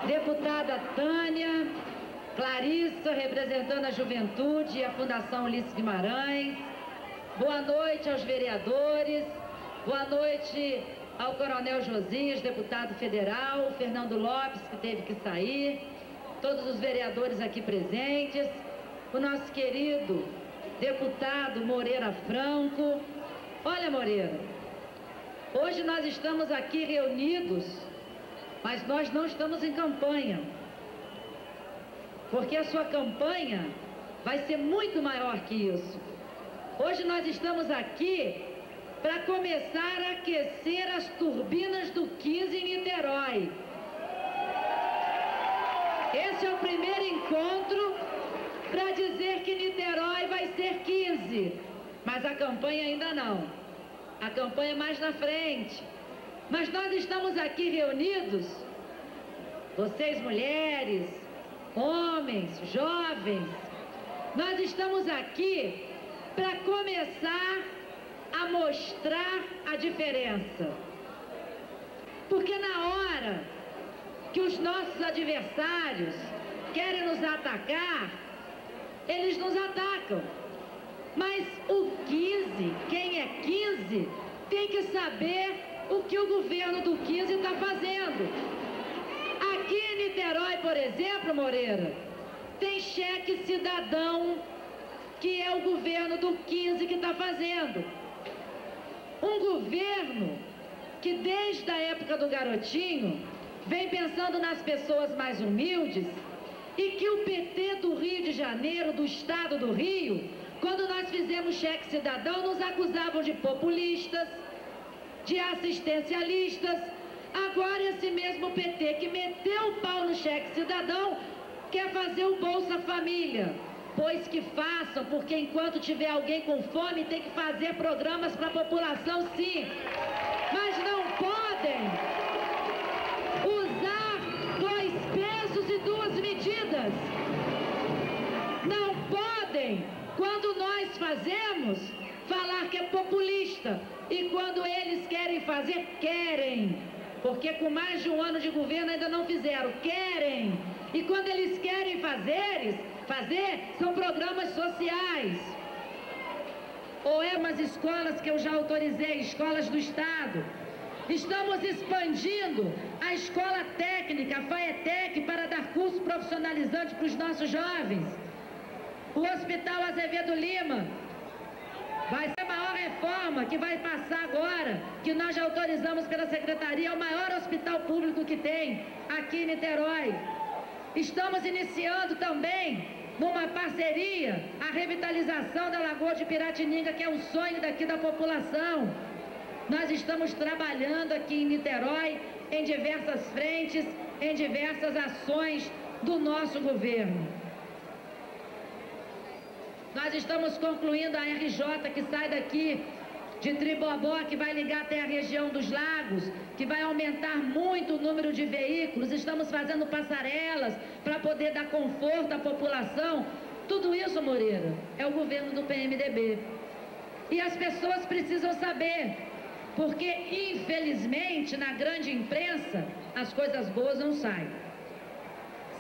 Deputada Tânia, Clarissa, representando a Juventude e a Fundação Ulisses Guimarães. Boa noite aos vereadores, boa noite ao Coronel Josias, deputado federal, Fernando Lopes, que teve que sair, todos os vereadores aqui presentes, o nosso querido deputado Moreira Franco. Olha, Moreira, hoje nós estamos aqui reunidos, mas nós não estamos em campanha, porque a sua campanha vai ser muito maior que isso. Hoje nós estamos aqui para começar a aquecer as turbinas do 15 em Niterói. Esse é o primeiro encontro para dizer que Niterói vai ser 15, mas a campanha ainda não. A campanha é mais na frente. Mas nós estamos aqui reunidos, vocês mulheres, homens, jovens, nós estamos aqui para começar a mostrar a diferença. Porque na hora que os nossos adversários querem nos atacar, eles nos atacam. Mas o 15, quem é 15, tem que saber o que o governo do 15 está fazendo. Aqui em Niterói, por exemplo, Moreira, tem cheque cidadão, que é o governo do 15 que está fazendo. Um governo que desde a época do Garotinho vem pensando nas pessoas mais humildes, e que o PT do Rio de Janeiro, do estado do Rio, quando nós fizemos cheque cidadão, nos acusavam de populistas, de assistencialistas. Agora esse mesmo PT que meteu o pau no cheque cidadão quer fazer o Bolsa Família. Pois que façam, porque enquanto tiver alguém com fome tem que fazer programas para a população, sim. Mas não podem usar 2 pesos e 2 medidas. Não podem, quando nós fazemos, falar que é populista. E quando eles querem fazer, querem. Porque com mais de um ano de governo ainda não fizeram, querem. E quando eles querem fazer, são programas sociais. Ou é umas escolas que eu já autorizei, escolas do Estado. Estamos expandindo a escola técnica, a FAETEC, para dar curso profissionalizante para os nossos jovens. O Hospital Azevedo Lima vai ser a maior reforma que vai passar agora, que nós já autorizamos pela Secretaria, é o maior hospital público que tem aqui em Niterói. Estamos iniciando também, numa parceria, a revitalização da Lagoa de Piratininga, que é um sonho daqui da população. Nós estamos trabalhando aqui em Niterói, em diversas frentes, em diversas ações do nosso governo. Nós estamos concluindo a RJ, que sai daqui de Tribobó, que vai ligar até a região dos lagos, que vai aumentar muito o número de veículos. Estamos fazendo passarelas para poder dar conforto à população. Tudo isso, Moreira, é o governo do PMDB. E as pessoas precisam saber, porque infelizmente na grande imprensa as coisas boas não saem.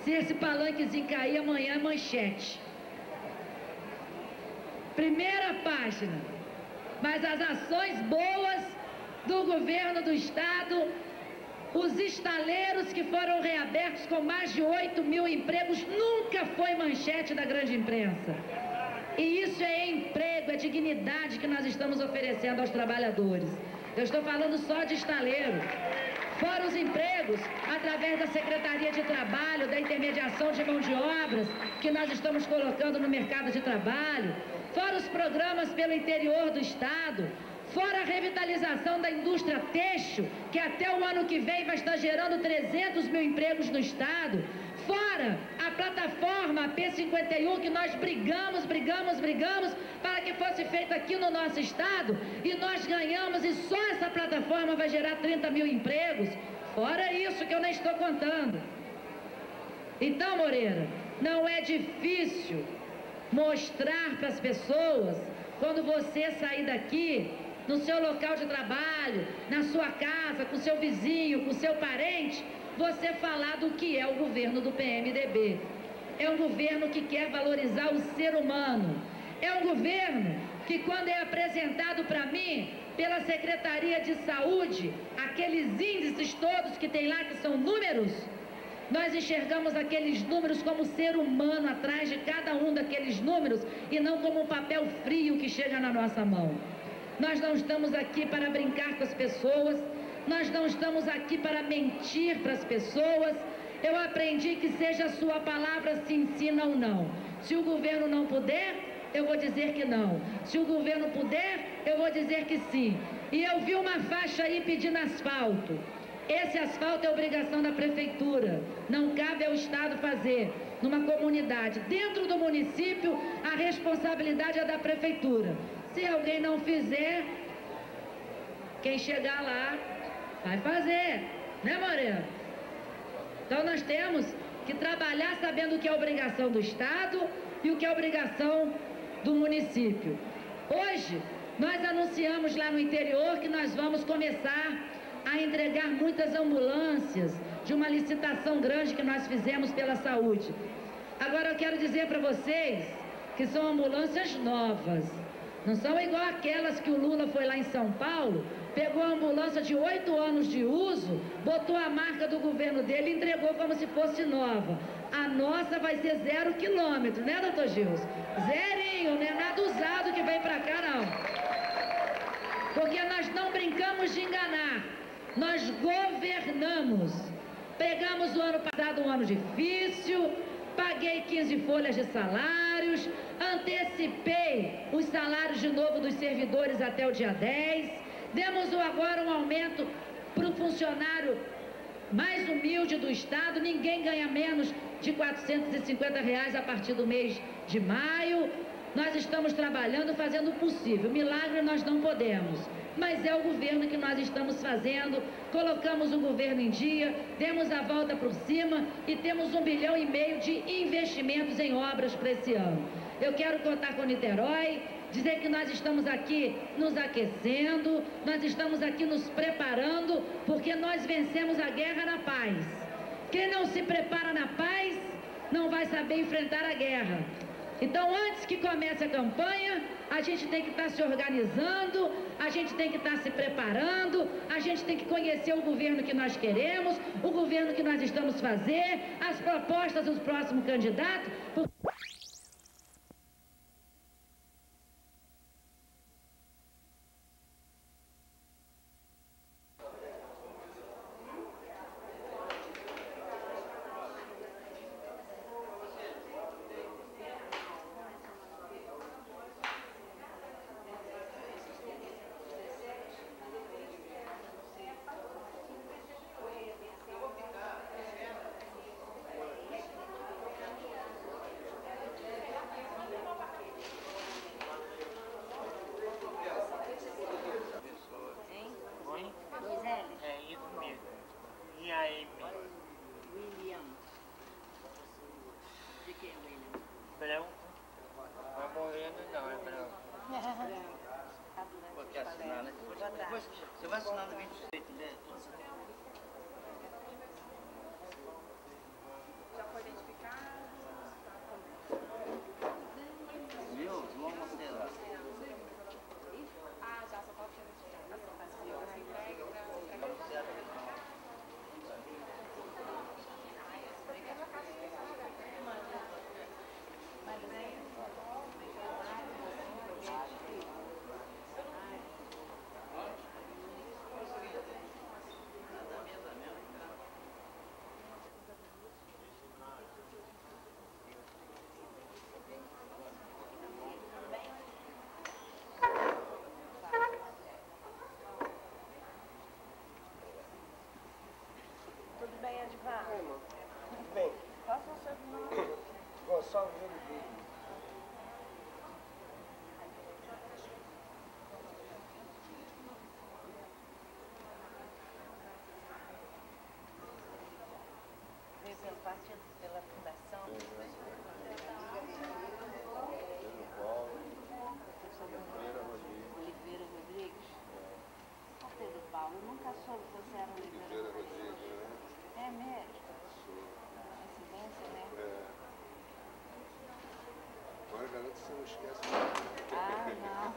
Se esse palanquezinho cair, amanhã é manchete. Primeira página. Mas as ações boas do governo do estado, os estaleiros que foram reabertos com mais de 8.000 empregos, nunca foi manchete da grande imprensa. E isso é emprego, é dignidade que nós estamos oferecendo aos trabalhadores. Eu estou falando só de estaleiro. Fora os empregos, através da Secretaria de Trabalho, da intermediação de mão de obras, que nós estamos colocando no mercado de trabalho, fora os programas pelo interior do estado, fora a revitalização da indústria têxtil, que até o ano que vem vai estar gerando 300.000 empregos no estado, fora a plataforma a P51, que nós brigamos para que fosse feita aqui no nosso estado, e nós ganhamos, e só essa plataforma vai gerar 30.000 empregos, fora isso que eu nem estou contando. Então, Moreira, não é difícil mostrar para as pessoas, quando você sair daqui, no seu local de trabalho, na sua casa, com seu vizinho, com seu parente, você falar do que é o governo do PMDB. É um governo que quer valorizar o ser humano. É um governo que, quando é apresentado para mim pela Secretaria de Saúde, aqueles índices todos que tem lá, que são números, nós enxergamos aqueles números como ser humano atrás de cada um daqueles números e não como um papel frio que chega na nossa mão. Nós não estamos aqui para brincar com as pessoas, nós não estamos aqui para mentir para as pessoas. Eu aprendi que seja a sua palavra se ensina ou não. Se o governo não puder, eu vou dizer que não. Se o governo puder, eu vou dizer que sim. E eu vi uma faixa aí pedindo asfalto. Esse asfalto é obrigação da prefeitura. Não cabe ao Estado fazer. Numa comunidade, dentro do município, a responsabilidade é da prefeitura. Se alguém não fizer, quem chegar lá vai fazer. Né, Moreno? Então nós temos que trabalhar sabendo o que é obrigação do Estado e o que é obrigação do município. Hoje, nós anunciamos lá no interior que nós vamos começar a entregar muitas ambulâncias de uma licitação grande que nós fizemos pela saúde. Agora eu quero dizer para vocês que são ambulâncias novas. Não são igual aquelas que o Lula foi lá em São Paulo, pegou a ambulância de 8 anos de uso, botou a marca do governo dele e entregou como se fosse nova. A nossa vai ser 0 quilômetro, né, doutor Gilson? Zerinho, não é nada usado que vem pra cá, não. Porque nós não brincamos de enganar, nós governamos. Pegamos o ano passado um ano difícil, paguei 15 folhas de salários, antecipei os salários de novo dos servidores até o dia 10, demos agora um aumento para o funcionário mais humilde do Estado, ninguém ganha menos de R$ 450 a partir do mês de maio. Nós estamos trabalhando, fazendo o possível. Milagre nós não podemos, mas é o governo que nós estamos fazendo. Colocamos o governo em dia, demos a volta por cima e temos 1,5 bilhão de investimentos em obras para esse ano. Eu quero contar com Niterói, dizer que nós estamos aqui nos aquecendo, nós estamos aqui nos preparando, porque nós vencemos a guerra na paz. Quem não se prepara na paz, não vai saber enfrentar a guerra. Então, antes que comece a campanha, a gente tem que estar se organizando, a gente tem que estar se preparando, a gente tem que conhecer o governo que nós queremos, o governo que nós estamos fazendo, as propostas dos próximos candidatos. Você vai assinar no 28, né? Já foi identificado? Viu? Vamos acelerar. Ah, já, só pode ser identificado. Você entrega pra... Vamos certo. Tudo bem, Edvar? Tudo bem. Qual é o seu nome? Gonçalves Oliveira. Veio pelo partido, pela fundação? Oliveira Rodrigues? Ô Pedro Paulo, eu nunca soube que você era Oliveira Rodrigues. É mesmo? Incidência, né? Agora garanto que você não esquece. Ah, não.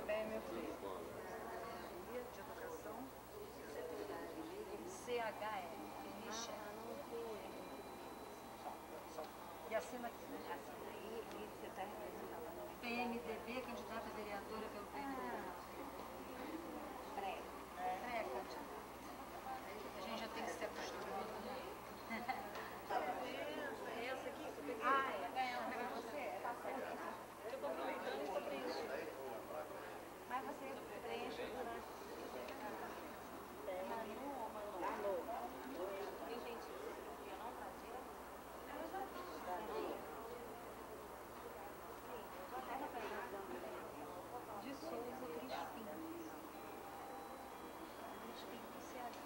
Bem, meu filho. Dia de Educação. CHE. E assina aqui, né? Assina aí e você está representando. PMDB, candidata a vereadora pelo PMDB. Pré-candidata. A gente já tem que se acostumar, né? Essa aqui, você pegou. Ah, é. Ganhou. Pegou você? Tá certo. Eu tô aproveitando e tô preenchendo. Mas você preenche durante... De Souza Cristina. Cristina do Ceará.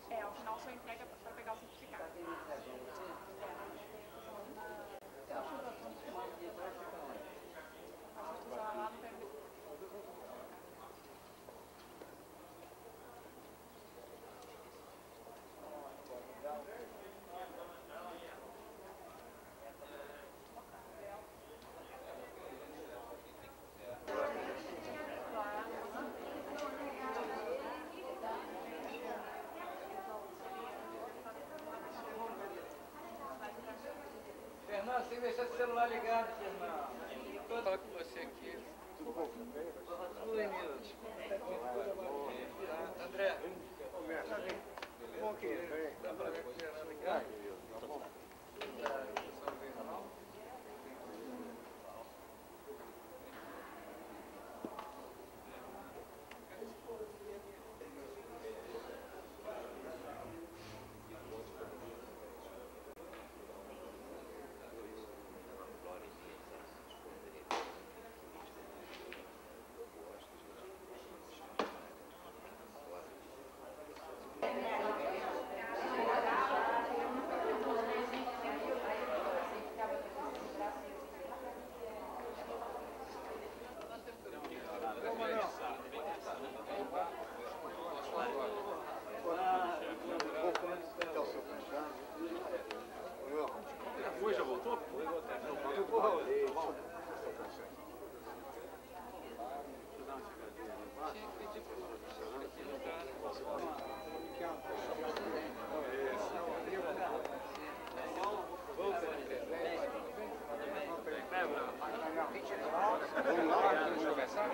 É, ao final só entrega para pegar o certificado. Lá no PMDB. Fernando, você deixa esse celular ligado, Fernando. Vou falar com você aqui. Tudo bom? Oi, Nilson. André. Tudo bom aqui? Dá pra ver com o Fernando aqui? Tá bom? Já voltou? Vamos lá, vamos conversar?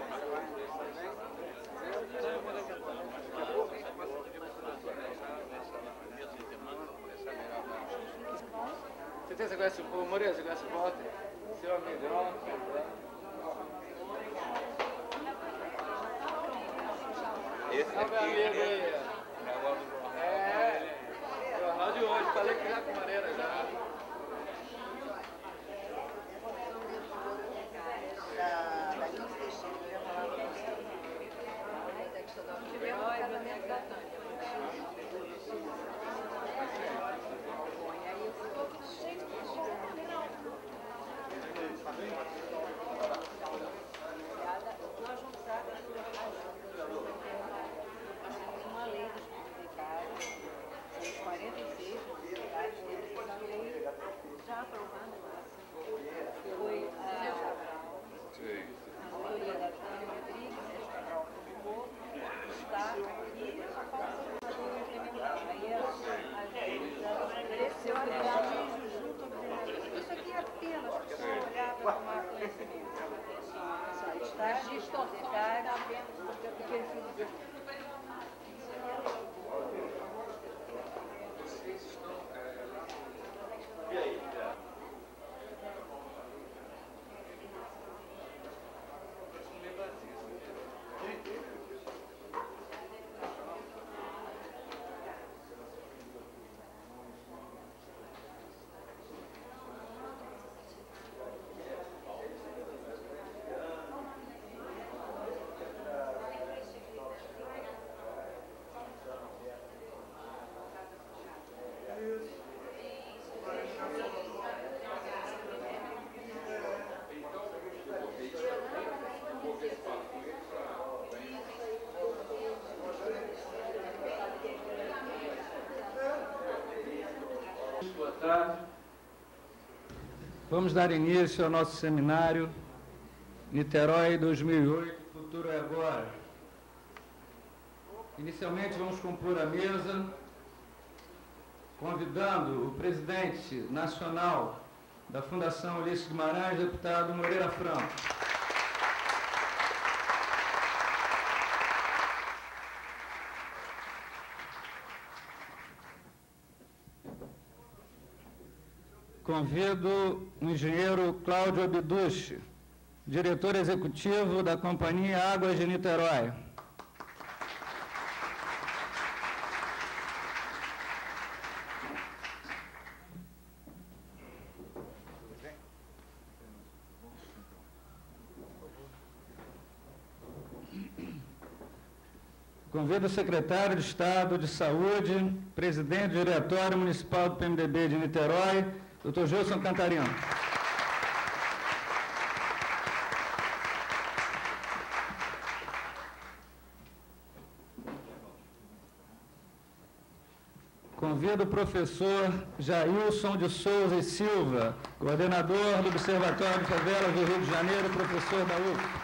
Você conhece o Moreira? Você conhece o Walter? Seu amigão. Esse Salve, aqui amigo aí. É, jornal de hoje. Falei que já com o Moreira já. Nós vamos usar uma lei tarde. Vamos dar início ao nosso seminário Niterói 2008, Futuro é Agora. Inicialmente vamos compor a mesa, convidando o presidente nacional da Fundação Ulisses Guimarães, deputado Moreira Franco. Convido o engenheiro Cláudio Abduche, diretor executivo da Companhia Águas de Niterói. Convido o secretário de Estado de Saúde, presidente do Diretório Municipal do PMDB de Niterói, Dr. Gilson Cantarino. Convido o professor Jailson de Souza e Silva, coordenador do Observatório de Favelas do Rio de Janeiro, professor da UF.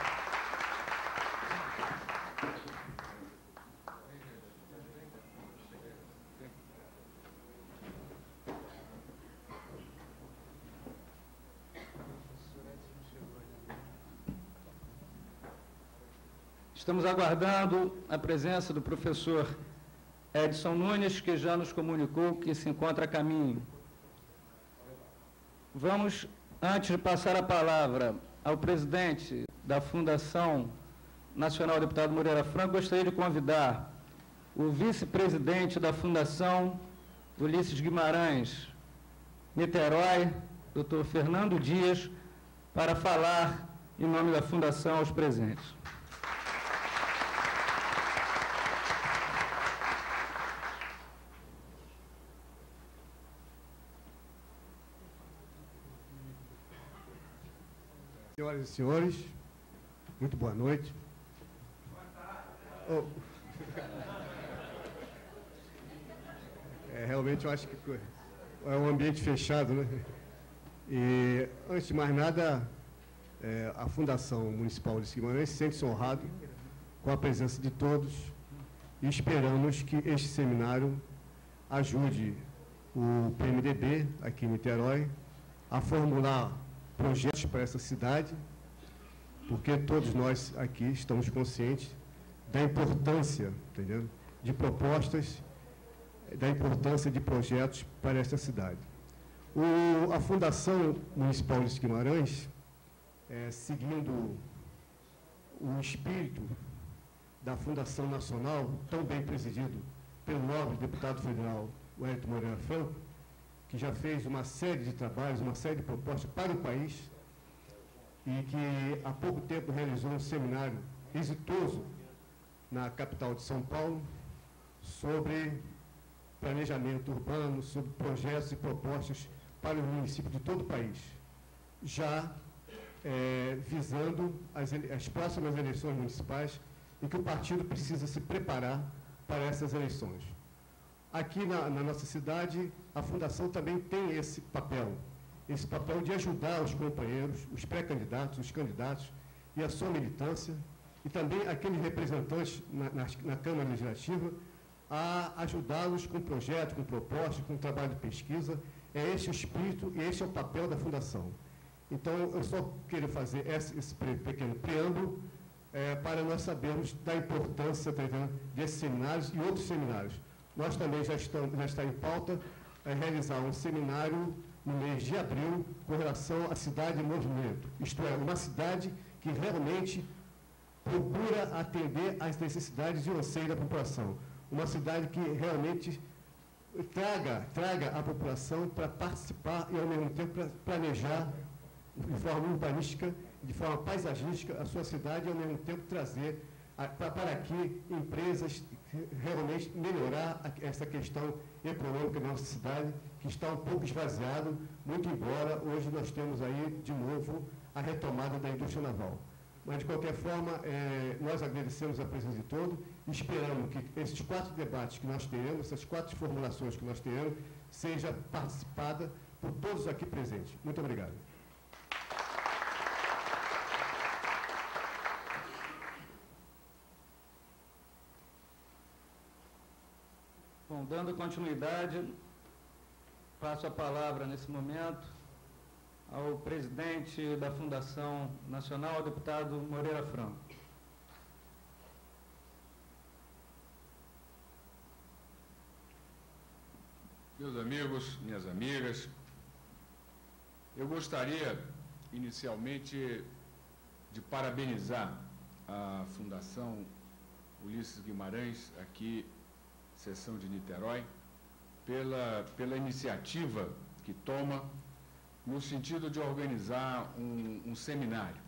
Estamos aguardando a presença do professor Edson Nunes, que já nos comunicou que se encontra a caminho. Vamos, antes de passar a palavra ao presidente da Fundação Nacional, deputado Moreira Franco, gostaria de convidar o vice-presidente da Fundação Ulisses Guimarães, Niterói, Dr. Fernando Dias, para falar em nome da Fundação aos presentes. Senhoras e senhores, muito boa noite. Oh. Realmente eu acho que é um ambiente fechado, né? E, antes de mais nada, a Fundação Municipal Ulisses Guimarães sente-se honrado com a presença de todos e esperamos que este seminário ajude o PMDB aqui em Niterói a formular projetos para essa cidade, porque todos nós aqui estamos conscientes da importância, entendeu? De propostas, da importância de projetos para esta cidade. A Fundação Municipal Ulisses Guimarães, seguindo o espírito da Fundação Nacional, tão bem presidido pelo nobre deputado federal Wellington Moreira Franco, que já fez uma série de trabalhos, uma série de propostas para o país e que há pouco tempo realizou um seminário exitoso na capital de São Paulo sobre planejamento urbano, sobre projetos e propostas para o município de todo o país, já visando as próximas eleições municipais e que o partido precisa se preparar para essas eleições. Aqui na nossa cidade, a Fundação também tem esse papel de ajudar os companheiros, os pré-candidatos, os candidatos e a sua militância, e também aqueles representantes na Câmara Legislativa, a ajudá-los com projetos, com propostas, com trabalho de pesquisa. É esse o espírito e esse é o papel da Fundação. Então, eu só queria fazer esse pequeno preâmbulo para nós sabermos da importância desses seminários e outros seminários. Nós também já está em pauta realizar um seminário no mês de abril com relação à cidade em movimento, isto é, uma cidade que realmente procura atender às necessidades e anseios da população, uma cidade que realmente traga a população para participar e, ao mesmo tempo, para planejar de forma urbanística, de forma paisagística, a sua cidade e, ao mesmo tempo, trazer para aqui empresas realmente melhorar essa questão econômica da nossa cidade, que está um pouco esvaziado, muito embora hoje nós temos aí, de novo, a retomada da indústria naval. Mas, de qualquer forma, nós agradecemos a presença de todos e esperamos que esses 4 debates que nós tenhamos, essas 4 formulações que nós tenhamos, seja participada por todos aqui presentes. Muito obrigado. Bom, dando continuidade, passo a palavra nesse momento ao presidente da Fundação Nacional, deputado Moreira Franco. Meus amigos, minhas amigas, eu gostaria, inicialmente, de parabenizar a Fundação Ulisses Guimarães, aqui, seção de Niterói, pela iniciativa que toma no sentido de organizar um seminário,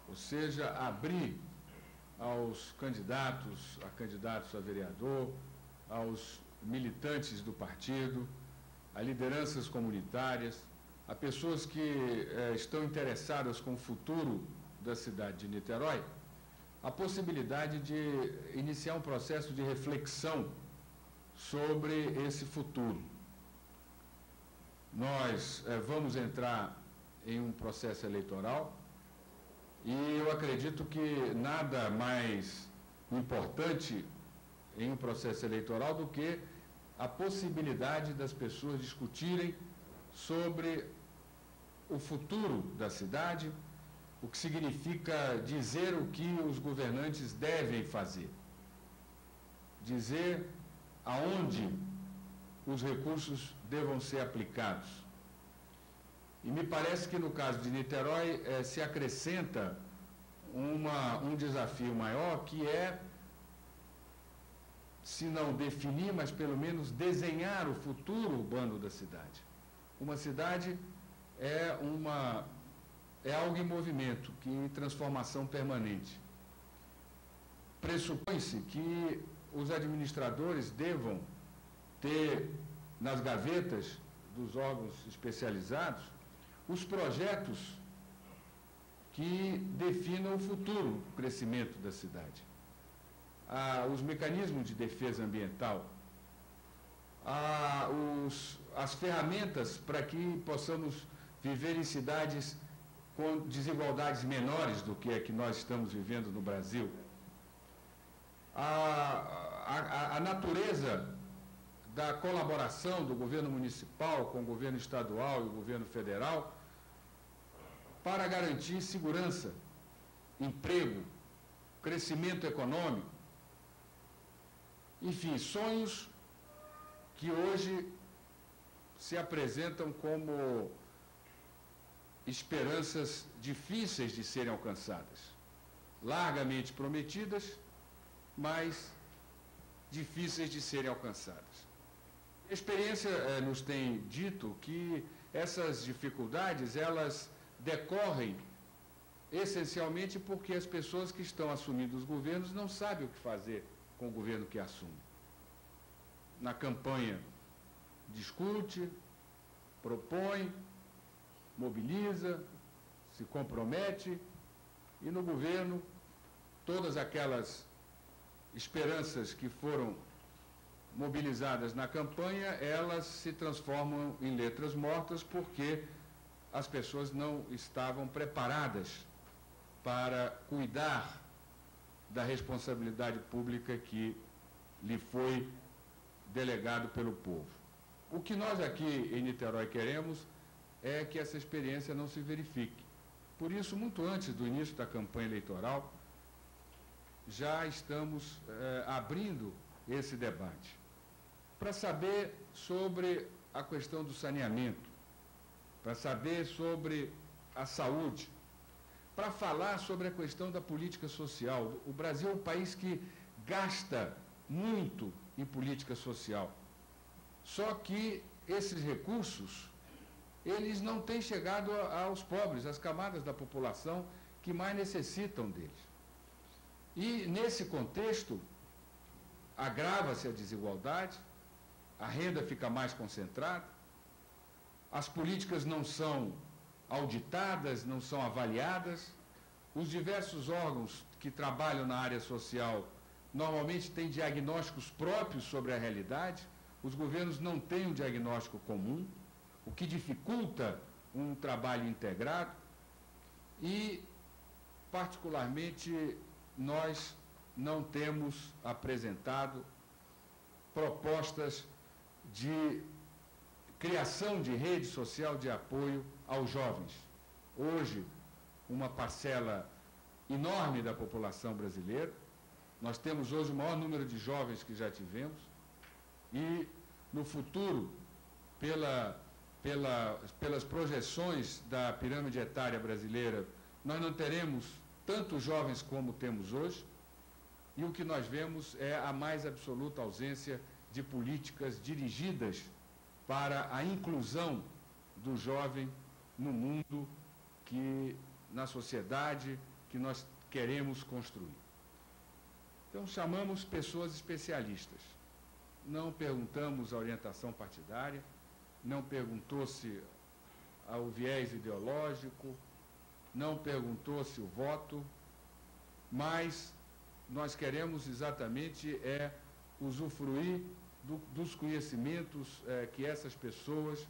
ou seja, abrir aos candidatos a vereador, aos militantes do partido, a lideranças comunitárias, a pessoas que estão interessadas com o futuro da cidade de Niterói, a possibilidade de iniciar um processo de reflexão sobre esse futuro. Nós vamos entrar em um processo eleitoral e eu acredito que nada mais importante em um processo eleitoral do que a possibilidade das pessoas discutirem sobre o futuro da cidade, o que significa dizer o que os governantes devem fazer, dizer aonde os recursos devam ser aplicados. E me parece que no caso de Niterói se acrescenta um desafio maior, que é, se não definir, mas pelo menos desenhar o futuro urbano da cidade. Uma cidade é algo em movimento, que em transformação permanente. Pressupõe-se que os administradores devam ter nas gavetas dos órgãos especializados os projetos que definam o futuro crescimento da cidade. Os mecanismos de defesa ambiental, as ferramentas para que possamos viver em cidades com desigualdades menores do que a que nós estamos vivendo no Brasil. A natureza da colaboração do governo municipal com o governo estadual e o governo federal para garantir segurança, emprego, crescimento econômico, enfim, sonhos que hoje se apresentam como esperanças difíceis de serem alcançadas, largamente prometidas, mas difíceis de serem alcançadas. A experiência nos tem dito que essas dificuldades, elas decorrem essencialmente porque as pessoas que estão assumindo os governos não sabem o que fazer com o governo que assume. Na campanha, discute, propõe, mobiliza, se compromete, e no governo, todas aquelas esperanças que foram mobilizadas na campanha, elas se transformam em letras mortas porque as pessoas não estavam preparadas para cuidar da responsabilidade pública que lhe foi delegado pelo povo. O que nós aqui em Niterói queremos é que essa experiência não se verifique. Por isso, muito antes do início da campanha eleitoral, já estamos abrindo esse debate para saber sobre a questão do saneamento, para saber sobre a saúde, para falar sobre a questão da política social. O Brasil é um país que gasta muito em política social. Só que esses recursos, eles não têm chegado aos pobres, às camadas da população que mais necessitam deles. E, nesse contexto, agrava-se a desigualdade, a renda fica mais concentrada, as políticas não são auditadas, não são avaliadas, Os diversos órgãos que trabalham na área social normalmente têm diagnósticos próprios sobre a realidade, os governos não têm um diagnóstico comum, o que dificulta um trabalho integrado e, particularmente, nós não temos apresentado propostas de criação de rede social de apoio aos jovens. Hoje, uma parcela enorme da população brasileira, nós temos hoje o maior número de jovens que já tivemos e, no futuro, pelas projeções da pirâmide etária brasileira, nós não teremos tantos jovens como temos hoje, e o que nós vemos é a mais absoluta ausência de políticas dirigidas para a inclusão do jovem no mundo na sociedade que nós queremos construir. Então, chamamos pessoas especialistas. Não perguntamos a orientação partidária, não perguntou-se ao viés ideológico, não perguntou-se o voto, mas nós queremos exatamente usufruir dos conhecimentos que essas pessoas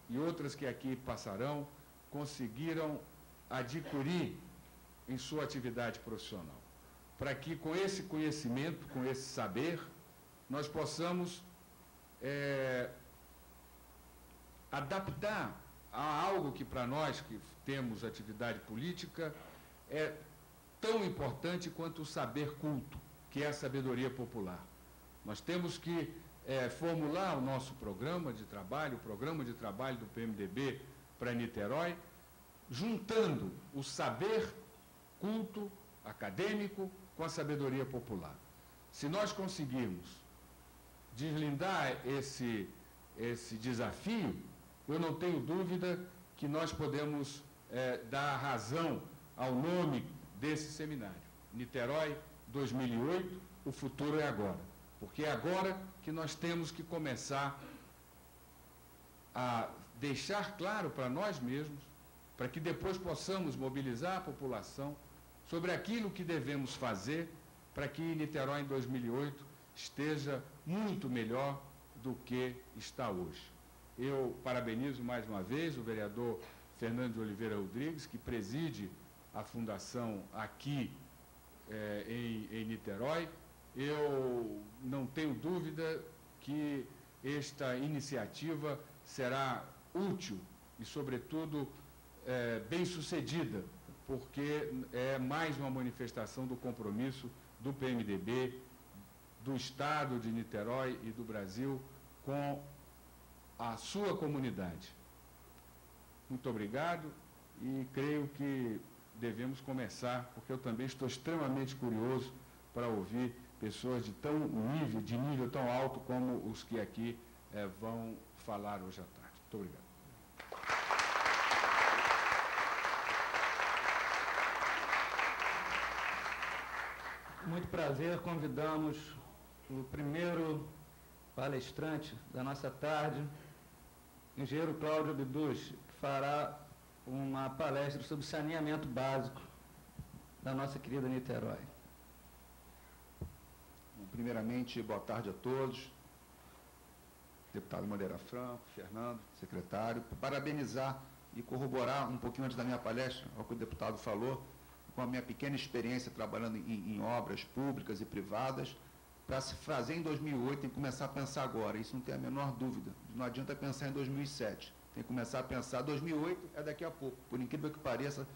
e outras que aqui passarão conseguiram adquirir em sua atividade profissional, para que com esse conhecimento, com esse saber, nós possamos adaptar a algo que para nós que temos atividade política é tão importante quanto o saber culto, que é a sabedoria popular. Nós temos que formular o nosso programa de trabalho, o programa de trabalho do PMDB para Niterói, juntando o saber culto, acadêmico, com a sabedoria popular. Se nós conseguirmos deslindar esse desafio, eu não tenho dúvida que nós podemos dar razão ao nome desse seminário. Niterói 2008, o futuro é agora. Porque é agora que nós temos que começar a deixar claro para nós mesmos, para que depois possamos mobilizar a população sobre aquilo que devemos fazer para que Niterói em 2008 esteja muito melhor do que está hoje. Eu parabenizo mais uma vez o vereador Fernando de Oliveira Rodrigues, que preside a fundação aqui em Niterói. Eu não tenho dúvida que esta iniciativa será útil e, sobretudo, bem-sucedida, porque é mais uma manifestação do compromisso do PMDB, do Estado de Niterói e do Brasil com a sua comunidade. Muito obrigado e creio que devemos começar, porque eu também estou extremamente curioso para ouvir pessoas de nível tão alto como os que aqui vão falar hoje à tarde. Muito obrigado. Muito prazer, convidamos o primeiro palestrante da nossa tarde, engenheiro Cláudio Abduz, que fará uma palestra sobre saneamento básico da nossa querida Niterói. Primeiramente, boa tarde a todos. Deputado Moreira Franco, Fernando, secretário. Parabenizar e corroborar um pouquinho antes da minha palestra, ao que o deputado falou, com a minha pequena experiência trabalhando em obras públicas e privadas, para se fazer em 2008 tem que começar a pensar agora, isso não tem a menor dúvida. Não adianta pensar em 2007, tem que começar a pensar. 2008 é daqui a pouco, por incrível que pareça,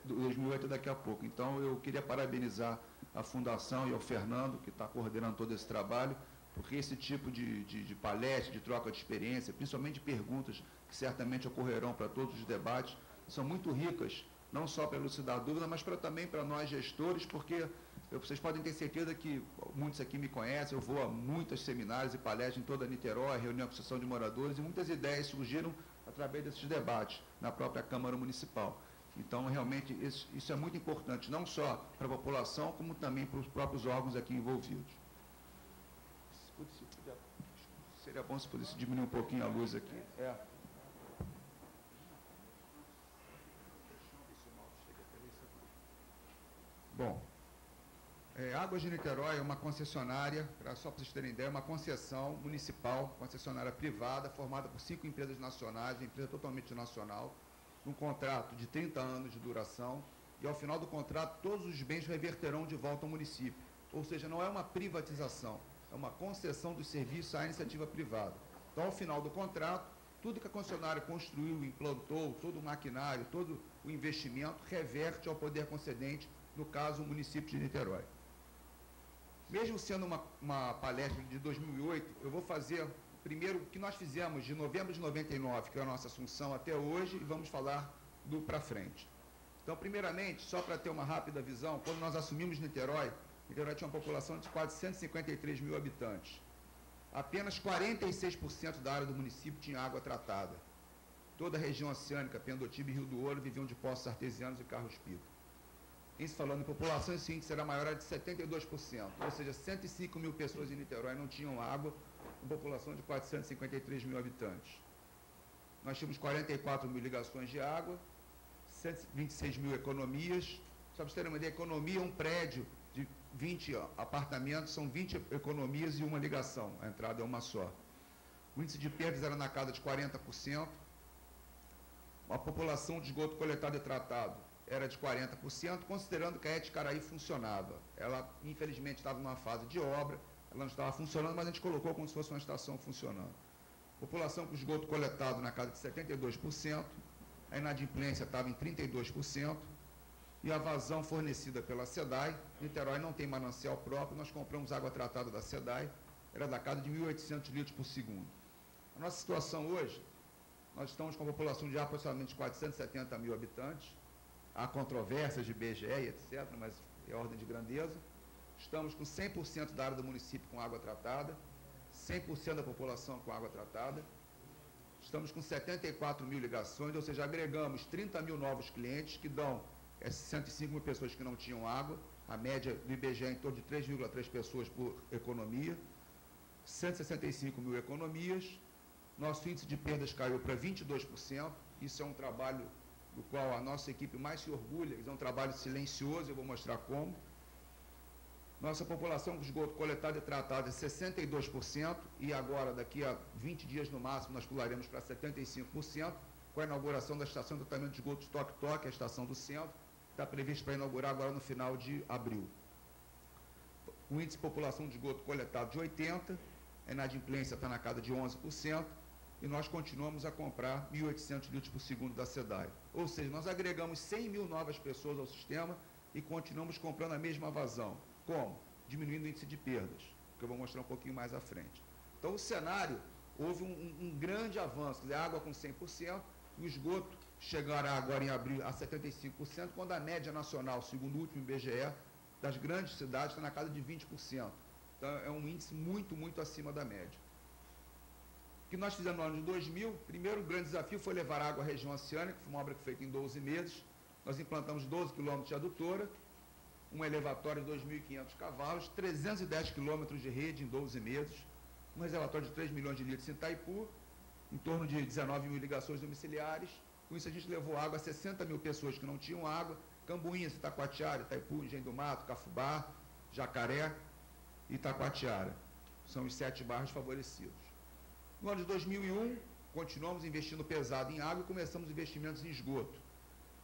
2008 é daqui a pouco. Então, eu queria parabenizar a Fundação e ao Fernando, que está coordenando todo esse trabalho, porque esse tipo de palestra, de troca de experiência, principalmente de perguntas que certamente ocorrerão para todos os debates, são muito ricas, não só para elucidar a dúvida, mas também para nós gestores, porque vocês podem ter certeza que muitos aqui me conhecem, eu vou a muitos seminários e palestras em toda a Niterói, reunião com a Associação de Moradores, e muitas ideias surgiram através desses debates na própria Câmara Municipal. Então, realmente, isso é muito importante, não só para a população, como também para os próprios órgãos aqui envolvidos. Seria bom se pudesse diminuir um pouquinho a luz aqui. Águas de Niterói é uma concessionária, só para vocês terem ideia, uma concessão municipal, concessionária privada, formada por 5 empresas nacionais, uma empresa totalmente nacional, um contrato de 30 anos de duração, e ao final do contrato todos os bens reverterão de volta ao município. Ou seja, não é uma privatização, é uma concessão dos serviços à iniciativa privada. Então, ao final do contrato, tudo que a concessionária construiu, implantou, todo o maquinário, todo o investimento, reverte ao poder concedente, no caso, o município de Niterói. Mesmo sendo uma palestra de 2008, eu vou fazer primeiro o que nós fizemos de novembro de 99, que é a nossa assunção até hoje, e vamos falar do para frente. Então, primeiramente, só para ter uma rápida visão, quando nós assumimos Niterói, Niterói tinha uma população de 453 mil habitantes. Apenas 46% da área do município tinha água tratada. Toda a região oceânica, Pendotiba e Rio do Ouro, viviam de poços artesianos e carros-pipa. Isso falando em população, esse índice era maior, era de 72%, ou seja, 105 mil pessoas em Niterói não tinham água, com população de 453 mil habitantes. Nós tínhamos 44 mil ligações de água, 126 mil economias. Só para vocês terem uma ideia, economia é um prédio de 20 apartamentos, são 20 economias e uma ligação, a entrada é uma só. O índice de perdas era na casa de 40%, a população de esgoto coletado e tratado era de 40%, considerando que a Eticaraí funcionava. Ela, infelizmente, estava numa fase de obra, ela não estava funcionando, mas a gente colocou como se fosse uma estação funcionando. População com esgoto coletado na casa de 72%, a inadimplência estava em 32%, e a vazão fornecida pela SEDAI, Niterói não tem manancial próprio, nós compramos água tratada da SEDAI, era da casa de 1.800 litros por segundo. A nossa situação hoje, nós estamos com a população de aproximadamente 470 mil habitantes, há controvérsias de IBGE, etc., mas é ordem de grandeza. Estamos com 100% da área do município com água tratada, 100% da população com água tratada. Estamos com 74 mil ligações, ou seja, agregamos 30 mil novos clientes que dão essas 105 mil pessoas que não tinham água, a média do IBGE é em torno de 3,3 pessoas por economia, 165 mil economias. Nosso índice de perdas caiu para 22%, isso é um trabalho do qual a nossa equipe mais se orgulha, é um trabalho silencioso, eu vou mostrar como. Nossa população com esgoto coletado e tratado é 62%, e agora, daqui a 20 dias no máximo, nós pularemos para 75%, com a inauguração da estação de tratamento de esgoto de Toque-Toque, a estação do centro, está previsto para inaugurar agora no final de abril. O índice de população de esgoto coletado de 80%, a inadimplência está na casa de 11%, e nós continuamos a comprar 1.800 litros por segundo da SEDAI. Ou seja, nós agregamos 100 mil novas pessoas ao sistema e continuamos comprando a mesma vazão. Como? Diminuindo o índice de perdas, que eu vou mostrar um pouquinho mais à frente. Então, o cenário, houve um grande avanço, quer dizer, água com 100%, e o esgoto chegará agora em abril a 75%, quando a média nacional, segundo o último IBGE, das grandes cidades está na casa de 20%. Então, é um índice muito, muito acima da média. O que nós fizemos no ano de 2000, primeiro grande desafio foi levar água à região oceânica, que foi uma obra que foi feita em 12 meses. Nós implantamos 12 quilômetros de adutora, um elevatório de 2.500 cavalos, 310 quilômetros de rede em 12 meses, um reservatório de 3 milhões de litros em Itaipu, em torno de 19 mil ligações domiciliares. Com isso a gente levou água a 60 mil pessoas que não tinham água, Cambuinhas, Itacoatiara, Itaipu, Engenho do Mato, Cafubá, Jacaré e Itacoatiara. São os 7 bairros favorecidos. No ano de 2001, continuamos investindo pesado em água e começamos investimentos em esgoto.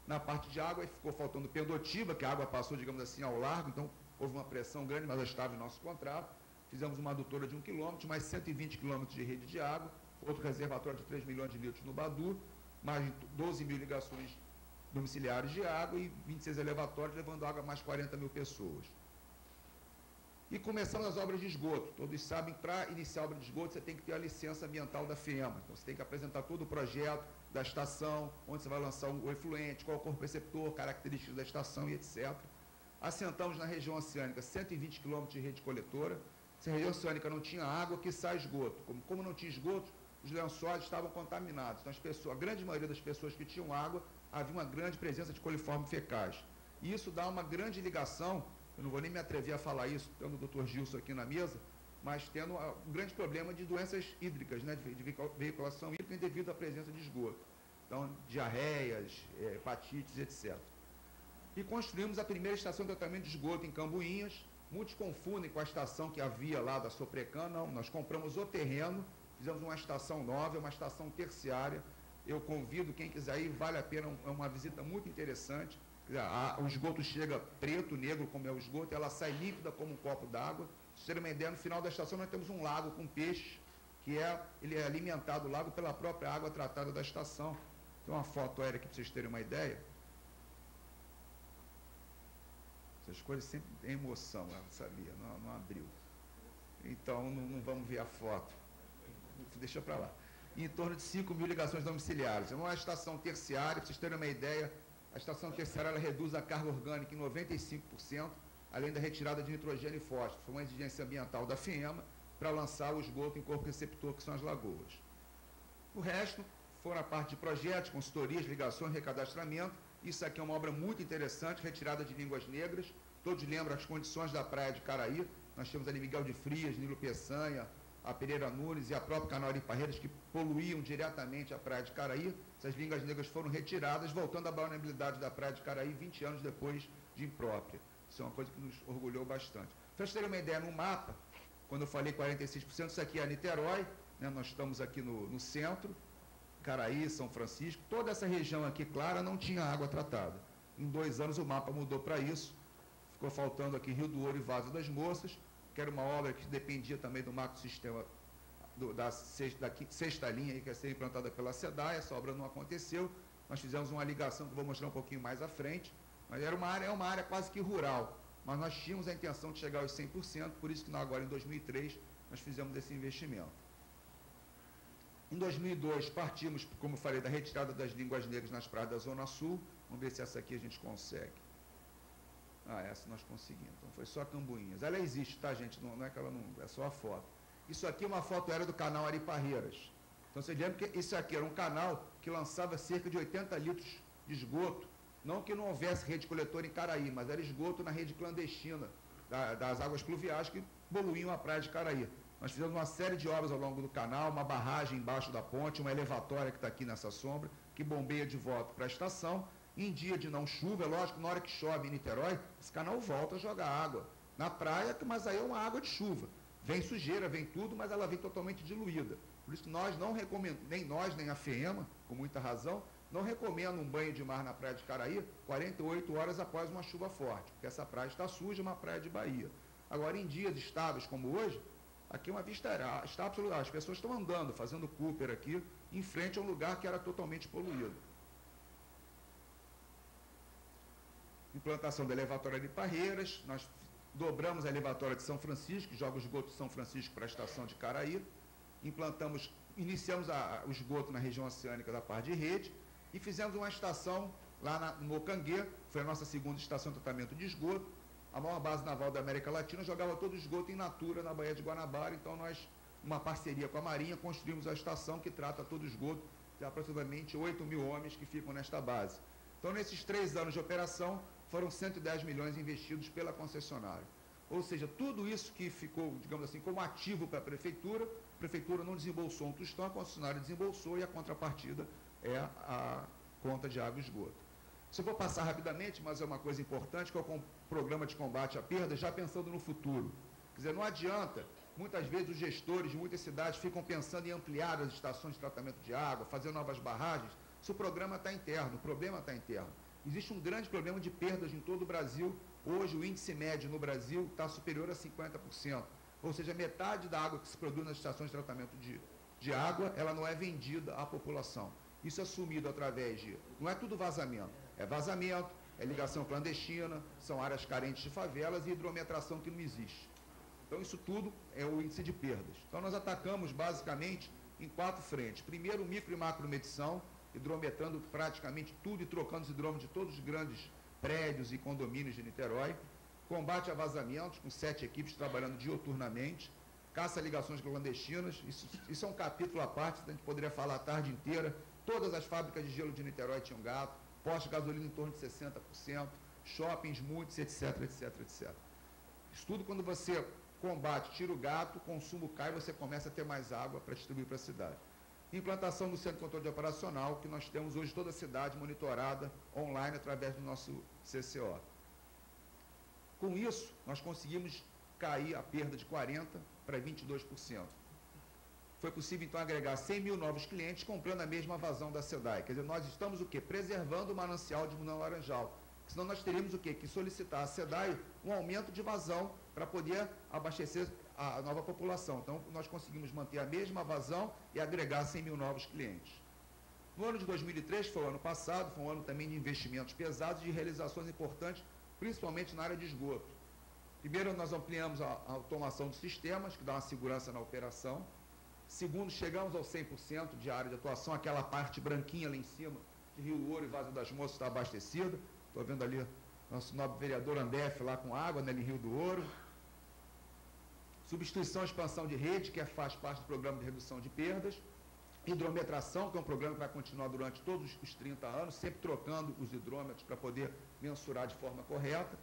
Na parte de água, ficou faltando Pendotiba, que a água passou, digamos assim, ao largo, então houve uma pressão grande, mas já estava em nosso contrato. Fizemos uma adutora de 1 quilômetro, mais 120 quilômetros de rede de água, outro reservatório de 3 milhões de litros no Badu, mais 12 mil ligações domiciliares de água e 26 elevatórios, levando água a mais 40 mil pessoas. E começamos as obras de esgoto. Todos sabem que para iniciar a obra de esgoto você tem que ter a licença ambiental da FEMA. Então você tem que apresentar todo o projeto da estação, onde você vai lançar o efluente, qual é o corpo receptor, características da estação e etc. Assentamos na região oceânica 120 quilômetros de rede coletora. Se a região oceânica não tinha água, que sai esgoto. Como não tinha esgoto, os lençóis estavam contaminados. Então a grande maioria das pessoas que tinham água, havia uma grande presença de coliformes fecais. E isso dá uma grande ligação. Eu não vou nem me atrever a falar isso, tendo o Dr. Gilson aqui na mesa, mas tendo um grande problema de doenças hídricas, né, de veiculação hídrica devido à presença de esgoto. Então, diarreias, hepatites, etc. E construímos a primeira estação de tratamento de esgoto em Cambuinhas, Muitos confundem com a estação que havia lá da Soprecan. Não, nós compramos o terreno, fizemos uma estação nova, uma estação terciária. Eu convido quem quiser ir, vale a pena, é uma visita muito interessante. O esgoto chega preto, negro, como é o esgoto, ela sai líquida como um copo d'água. Se vocês terem uma ideia, no final da estação nós temos um lago com peixes, ele é alimentado, o lago, pela própria água tratada da estação. Tem uma foto aérea aqui para vocês terem uma ideia. Essas coisas sempre têm emoção, ela sabia, não abriu. Então, não vamos ver a foto. Deixa para lá. Em torno de 5 mil ligações domiciliares. É uma estação terciária, para vocês terem uma ideia, a estação terciária ela reduz a carga orgânica em 95%, além da retirada de nitrogênio e fósforo. Foi uma exigência ambiental da FIEMA para lançar o esgoto em corpo receptor, que são as lagoas. O resto foram a parte de projetos, consultorias, ligações, recadastramento. Isso aqui é uma obra muito interessante, retirada de Línguas Negras. Todos lembram as condições da praia de Caraí. Nós temos ali Miguel de Frias, Nilo Peçanha, a Pereira Nunes e a própria Canoari Parreiras, que poluíam diretamente a praia de Caraí. Essas Línguas Negras foram retiradas, voltando à balneabilidade da praia de Caraí 20 anos depois de imprópria. Isso é uma coisa que nos orgulhou bastante. Para vocês terem uma ideia, no mapa, quando eu falei 46%, isso aqui é Niterói, né? Nós estamos aqui no centro, Caraí, São Francisco, toda essa região aqui clara não tinha água tratada. Em 2 anos o mapa mudou para isso, ficou faltando aqui Rio do Ouro e Vaza das Moças, que era uma obra que dependia também do macrosistema da sexta linha, que ia ser implantada pela SEDAI. Essa obra não aconteceu. Nós fizemos uma ligação, que eu vou mostrar um pouquinho mais à frente, mas é uma área quase que rural, mas nós tínhamos a intenção de chegar aos 100%, por isso que nós, agora em 2003, nós fizemos esse investimento. Em 2002, partimos, como eu falei, da retirada das Línguas Negras nas praias da Zona Sul. Vamos ver se essa aqui a gente consegue. Essa nós conseguimos. Então, foi só Cambuinhas. Ela existe, tá, gente? Não é que ela não... É só a foto. Isso aqui é uma foto aérea do canal Ari Parreiras. Então, vocês lembram que isso aqui era um canal que lançava cerca de 80 litros de esgoto. Não que não houvesse rede coletora em Caraí, mas era esgoto na rede clandestina das águas pluviais que poluíam a praia de Caraí. Nós fizemos uma série de obras ao longo do canal, uma barragem embaixo da ponte, uma elevatória que está aqui nessa sombra, que bombeia de volta para a estação. Em dia de não chuva, é lógico, na hora que chove em Niterói, esse canal volta a jogar água na praia, mas aí é uma água de chuva. Vem sujeira, vem tudo, mas ela vem totalmente diluída. Por isso que nós não recomendamos, nem nós, nem a FEEMA, com muita razão, não recomenda um banho de mar na praia de Caraí 48 horas após uma chuva forte, porque essa praia está suja, uma praia de Bahia. Agora, em dias estáveis como hoje, aqui uma vista está absoluta. As pessoas estão andando, fazendo Cooper aqui, em frente a um lugar que era totalmente poluído. Implantação da elevatória de Parreiras, nós dobramos a elevatória de São Francisco, joga o esgoto de São Francisco para a estação de Caraí, iniciamos o esgoto na região oceânica da parte de rede e fizemos uma estação lá no Mocanguê, foi a nossa segunda estação de tratamento de esgoto. A maior base naval da América Latina jogava todo o esgoto in natura na Baía de Guanabara, então nós, uma parceria com a Marinha, construímos a estação que trata todo o esgoto de aproximadamente 8 mil homens que ficam nesta base. Então, nesses 3 anos de operação, foram 110 milhões investidos pela concessionária. Ou seja, tudo isso que ficou, digamos assim, como ativo para a prefeitura não desembolsou um tostão, a concessionária desembolsou e a contrapartida é a conta de água e esgoto. Se eu vou passar rapidamente, mas é uma coisa importante, que é o programa de combate à perda, já pensando no futuro. Quer dizer, não adianta, muitas vezes os gestores de muitas cidades ficam pensando em ampliar as estações de tratamento de água, fazer novas barragens, se o programa está interno, o problema está interno. Existe um grande problema de perdas em todo o Brasil. Hoje, o índice médio no Brasil está superior a 50%. Ou seja, metade da água que se produz nas estações de tratamento de água, ela não é vendida à população. Isso é assumido através de... Não é tudo vazamento. É vazamento, é ligação clandestina, são áreas carentes de favelas e hidrometração que não existe. Então, isso tudo é o índice de perdas. Então, nós atacamos, basicamente, em 4 frentes. Primeiro, micro e macro medição, hidrometrando praticamente tudo e trocando os hidrômetros de todos os grandes prédios e condomínios de Niterói. Combate a vazamentos, com 7 equipes trabalhando dioturnamente. Caça a ligações clandestinas, isso é um capítulo à parte, a gente poderia falar a tarde inteira. Todas as fábricas de gelo de Niterói tinham gato, postos de gasolina em torno de 60%, shoppings muitos, etc, etc, etc. Isso tudo, quando você combate, tira o gato, o consumo cai, você começa a ter mais água para distribuir para a cidade. Implantação do Centro de Controle Operacional, que nós temos hoje toda a cidade monitorada online através do nosso CCO. Com isso, nós conseguimos cair a perda de 40% para 22%. Foi possível, então, agregar 100 mil novos clientes comprando a mesma vazão da SEDAI. Quer dizer, nós estamos o quê? Preservando o manancial de Munão Laranjal. Senão nós teríamos o quê? Que solicitar à SEDAI um aumento de vazão para poder abastecer a nova população. Então, nós conseguimos manter a mesma vazão e agregar 100 mil novos clientes. No ano de 2003, que foi o ano passado, foi um ano também de investimentos pesados e de realizações importantes, principalmente na área de esgoto. Primeiro, nós ampliamos a automação dos sistemas, que dá uma segurança na operação. Segundo, chegamos ao 100% de área de atuação, aquela parte branquinha lá em cima, de Rio do Ouro e Vaza das Moças está abastecida. Estou vendo ali nosso nobre vereador Andef lá com água, né, em Rio do Ouro. Substituição e expansão de rede, que faz parte do programa de redução de perdas. Hidrometração, que é um programa que vai continuar durante todos os 30 anos, sempre trocando os hidrômetros para poder mensurar de forma correta.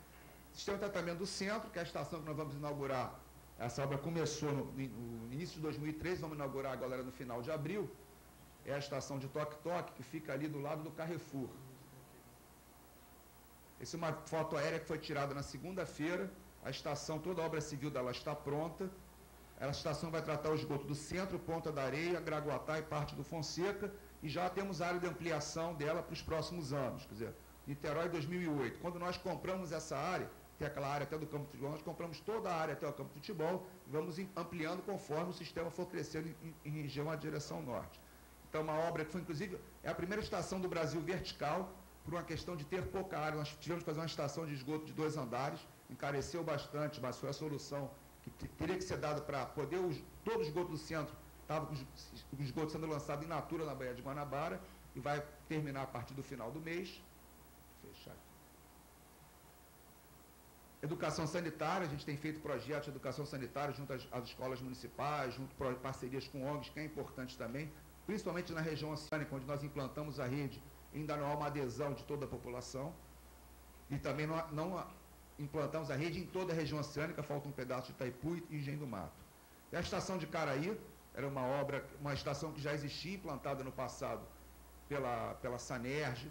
Sistema de tratamento do centro, que é a estação que nós vamos inaugurar. Essa obra começou no início de 2013, vamos inaugurar agora no final de abril. É a estação de Toque-Toque, que fica ali do lado do Carrefour. Essa é uma foto aérea que foi tirada na segunda-feira. A estação, toda a obra civil dela está pronta. A estação vai tratar o esgoto do centro, Ponta da Areia, Graguatá e parte do Fonseca. E já temos área de ampliação dela para os próximos anos. Quer dizer, Niterói 2008. Quando nós compramos essa área, tem aquela área até do campo de futebol, nós compramos toda a área até o campo de futebol e vamos ampliando conforme o sistema for crescendo em região à direção norte. Então, uma obra que foi, inclusive, é a primeira estação do Brasil vertical, por uma questão de ter pouca área. Nós tivemos que fazer uma estação de esgoto de 2 andares, encareceu bastante, mas foi a solução que teria que ser dada para poder, todo o esgoto do centro, estava com o esgoto sendo lançado in natura na Baía de Guanabara, e vai terminar a partir do final do mês. Vou fechar aqui. Educação sanitária, a gente tem feito projetos de educação sanitária junto às escolas municipais, junto a parcerias com ONGs, que é importante também, principalmente na região oceânica, onde nós implantamos a rede, ainda não há uma adesão de toda a população, e também não implantamos a rede em toda a região oceânica, falta um pedaço de Itaipu e Engenho do Mato. E a estação de Caraí, era uma estação que já existia, implantada no passado pela Sanerj,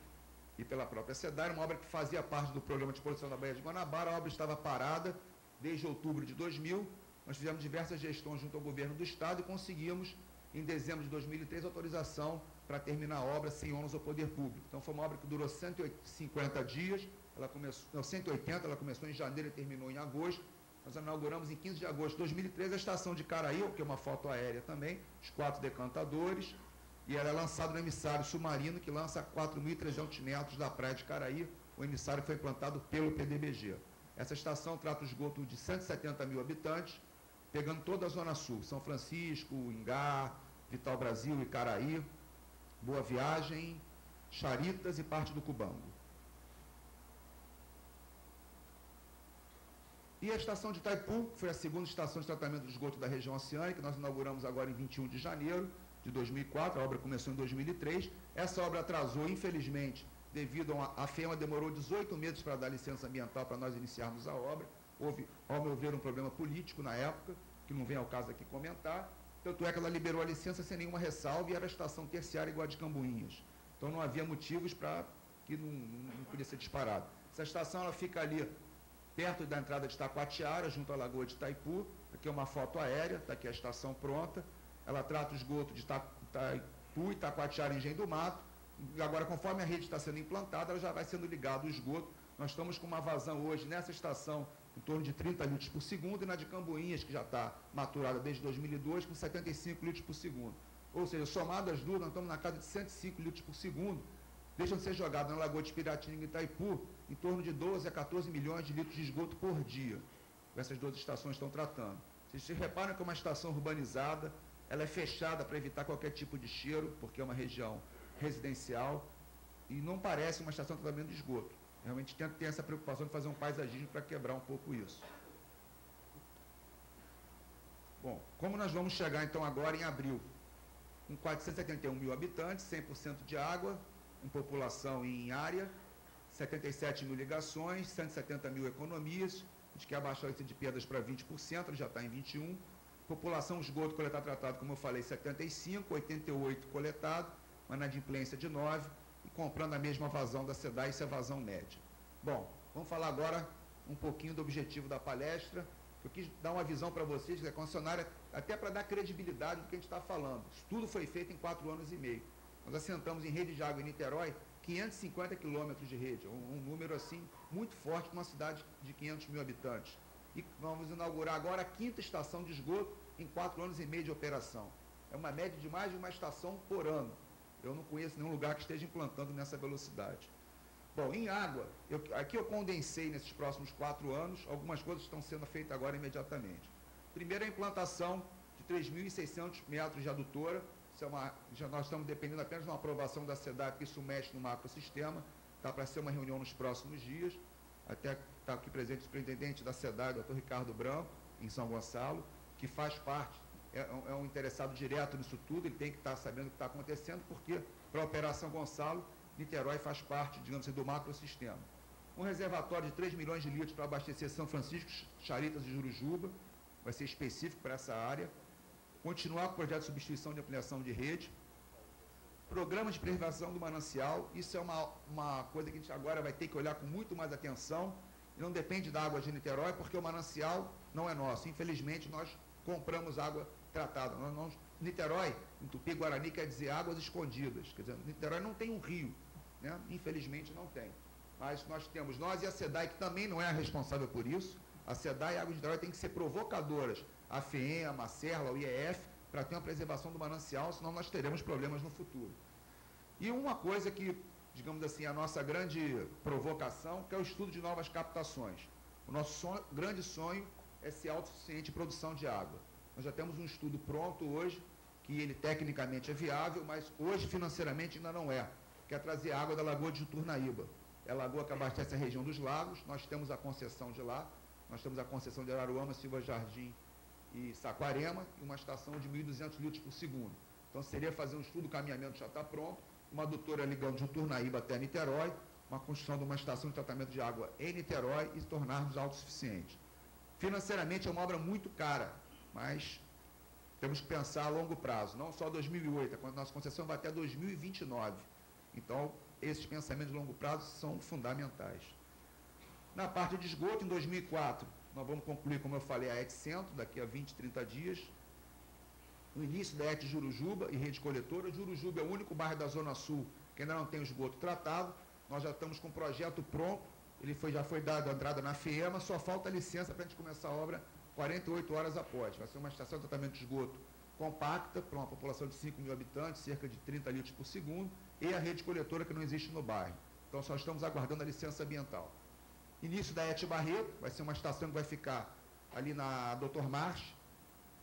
e pela própria SEDAI, uma obra que fazia parte do programa de poluição da Baía de Guanabara. A obra estava parada desde outubro de 2000, nós fizemos diversas gestões junto ao governo do Estado e conseguimos, em dezembro de 2003, autorização para terminar a obra sem ônus ao poder público. Então, foi uma obra que durou 150 dias, 180, ela começou em janeiro e terminou em agosto. Nós inauguramos em 15 de agosto de 2013 a estação de Caraí, que é uma foto aérea também, os 4 decantadores, e ela é lançada no emissário submarino, que lança 4.300 metros da praia de Caraí. O emissário foi implantado pelo PDBG. Essa estação trata o esgoto de 170 mil habitantes, pegando toda a Zona Sul, São Francisco, Ingá, Vital Brasil e Caraí, Boa Viagem, Charitas e parte do Cubango. E a estação de Itaipu, que foi a segunda estação de tratamento de esgoto da região oceânica, que nós inauguramos agora em 21 de janeiro de 2004, a obra começou em 2003. Essa obra atrasou, infelizmente, devido a FEMA demorou 18 meses para dar licença ambiental para nós iniciarmos a obra. Houve, ao meu ver, um problema político na época, que não vem ao caso aqui comentar. Tanto é que ela liberou a licença sem nenhuma ressalva e era a estação terciária igual a de Cambuinhas. Então não havia motivos para que não podia ser disparado. Essa estação ela fica ali perto da entrada de Taquatiara, junto à Lagoa de Itaipu. Aqui é uma foto aérea, está aqui a estação pronta. Ela trata o esgoto de Itaipu, Taquatiara e Engenho do Mato. E agora, conforme a rede está sendo implantada, ela já vai sendo ligado o esgoto. Nós estamos com uma vazão hoje nessa estação em torno de 30 litros por segundo, e na de Cambuinhas, que já está maturada desde 2002, com 75 litros por segundo. Ou seja, somado as duas, nós estamos na casa de 105 litros por segundo, deixam de ser jogados na Lagoa de Piratininga e Itaipu em torno de 12 a 14 milhões de litros de esgoto por dia. Essas duas estações estão tratando. Vocês reparam que é uma estação urbanizada, ela é fechada para evitar qualquer tipo de cheiro, porque é uma região residencial, e não parece uma estação de tratamento de esgoto. Realmente tem essa preocupação de fazer um paisagismo para quebrar um pouco isso. Bom, como nós vamos chegar então agora em abril? Com 471 mil habitantes, 100% de água, em população e em área, 77 mil ligações, 170 mil economias, a gente quer abaixar o índice de perdas para 20%, ele já está em 21%. População esgoto coletado tratado, como eu falei, 75, 88 coletado, uma inadimplência de 9%, e comprando a mesma vazão da SEDAI, isso é vazão média. Bom, vamos falar agora um pouquinho do objetivo da palestra. Eu quis dar uma visão para vocês da concessionária, até para dar credibilidade do que a gente está falando. Isso tudo foi feito em 4 anos e meio. Nós assentamos em rede de água em Niterói 550 quilômetros de rede, um número assim muito forte para uma cidade de 500 mil habitantes. E vamos inaugurar agora a 5ª estação de esgoto em 4 anos e meio de operação. É uma média de mais de uma estação por ano. Eu não conheço nenhum lugar que esteja implantando nessa velocidade. Bom, em água, aqui eu condensei nesses próximos 4 anos, algumas coisas estão sendo feitas agora imediatamente. Primeiro, a implantação de 3.600 metros de adutora. Nós estamos dependendo apenas de uma aprovação da SEDAI, porque isso mexe no macrosistema. Está para ser uma reunião nos próximos dias. Até está aqui presente o superintendente da SEDAI, doutor Ricardo Branco, em São Gonçalo, que faz parte, é um interessado direto nisso tudo, ele tem que estar sabendo o que está acontecendo, porque para a Operação Gonçalo, Niterói faz parte, digamos assim, do macrosistema. Um reservatório de 3 milhões de litros para abastecer São Francisco, Charitas e Jurujuba, vai ser específico para essa área. Continuar com o projeto de substituição de ampliação de rede. Programa de preservação do manancial, isso é uma coisa que a gente agora vai ter que olhar com muito mais atenção, e não depende da água de Niterói, porque o manancial não é nosso. Infelizmente, nós compramos água tratada. Niterói, em Tupi-Guarani, quer dizer águas escondidas. Quer dizer, Niterói não tem um rio, né? Infelizmente não tem. Mas nós e a SEDAI, que também não é a responsável por isso. A SEDAI e a Água de Niterói têm que ser provocadoras, a FEM, a Macerla, o IEF, para ter uma preservação do manancial, senão nós teremos problemas no futuro. E uma coisa que, digamos assim, a nossa grande provocação, que é o estudo de novas captações. O nosso grande sonho é ser autossuficiente em produção de água. Nós já temos um estudo pronto hoje, que ele tecnicamente é viável, mas hoje financeiramente ainda não é, que é trazer água da Lagoa de Juturnaíba. É a lagoa que abastece a região dos lagos, nós temos a concessão de lá, nós temos a concessão de Araruama, Silva Jardim e Saquarema, e uma estação de 1.200 litros por segundo. Então seria fazer um estudo, o caminhamento já está pronto, uma adutora ligando de Juturnaíba até Niterói, uma construção de uma estação de tratamento de água em Niterói e tornarmos autossuficientes. Financeiramente é uma obra muito cara, mas temos que pensar a longo prazo, não só 2008, a nossa concessão vai até 2029. Então, esses pensamentos de longo prazo são fundamentais. Na parte de esgoto, em 2004, nós vamos concluir, como eu falei, a ET Centro, daqui a 20, 30 dias. No início da ET Jurujuba e rede coletora. Jurujuba é o único bairro da Zona Sul que ainda não tem o esgoto tratado. Nós já estamos com o projeto pronto, já foi dada a entrada na FEMA, só falta a licença para a gente começar a obra 48 horas após. Vai ser uma estação de tratamento de esgoto compacta, para uma população de 5 mil habitantes, cerca de 30 litros por segundo, e a rede coletora que não existe no bairro. Então, só estamos aguardando a licença ambiental. Início da ET Barreto, vai ser uma estação que vai ficar ali na Dr. March,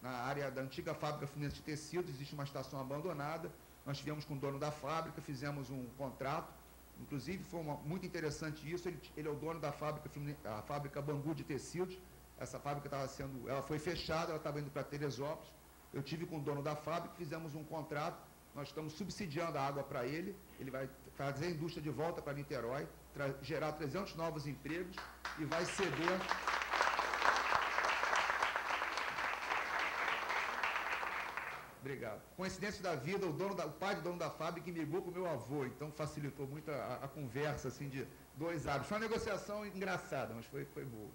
na área da antiga fábrica Fluminense de Tecidos, existe uma estação abandonada, nós tivemos com o dono da fábrica, fizemos um contrato, inclusive foi muito interessante isso, ele é o dono da fábrica, a fábrica Bangu de Tecidos, essa fábrica ela foi fechada, ela estava indo para Teresópolis, eu tive com o dono da fábrica, fizemos um contrato, nós estamos subsidiando a água para ele vai trazer a indústria de volta para Niterói, gerar 300 novos empregos e vai ceder... Obrigado. Coincidência da vida, o pai do dono da fábrica me ligou com o meu avô, então facilitou muito a conversa assim, de dois hábitos. Foi uma negociação engraçada, mas foi boa.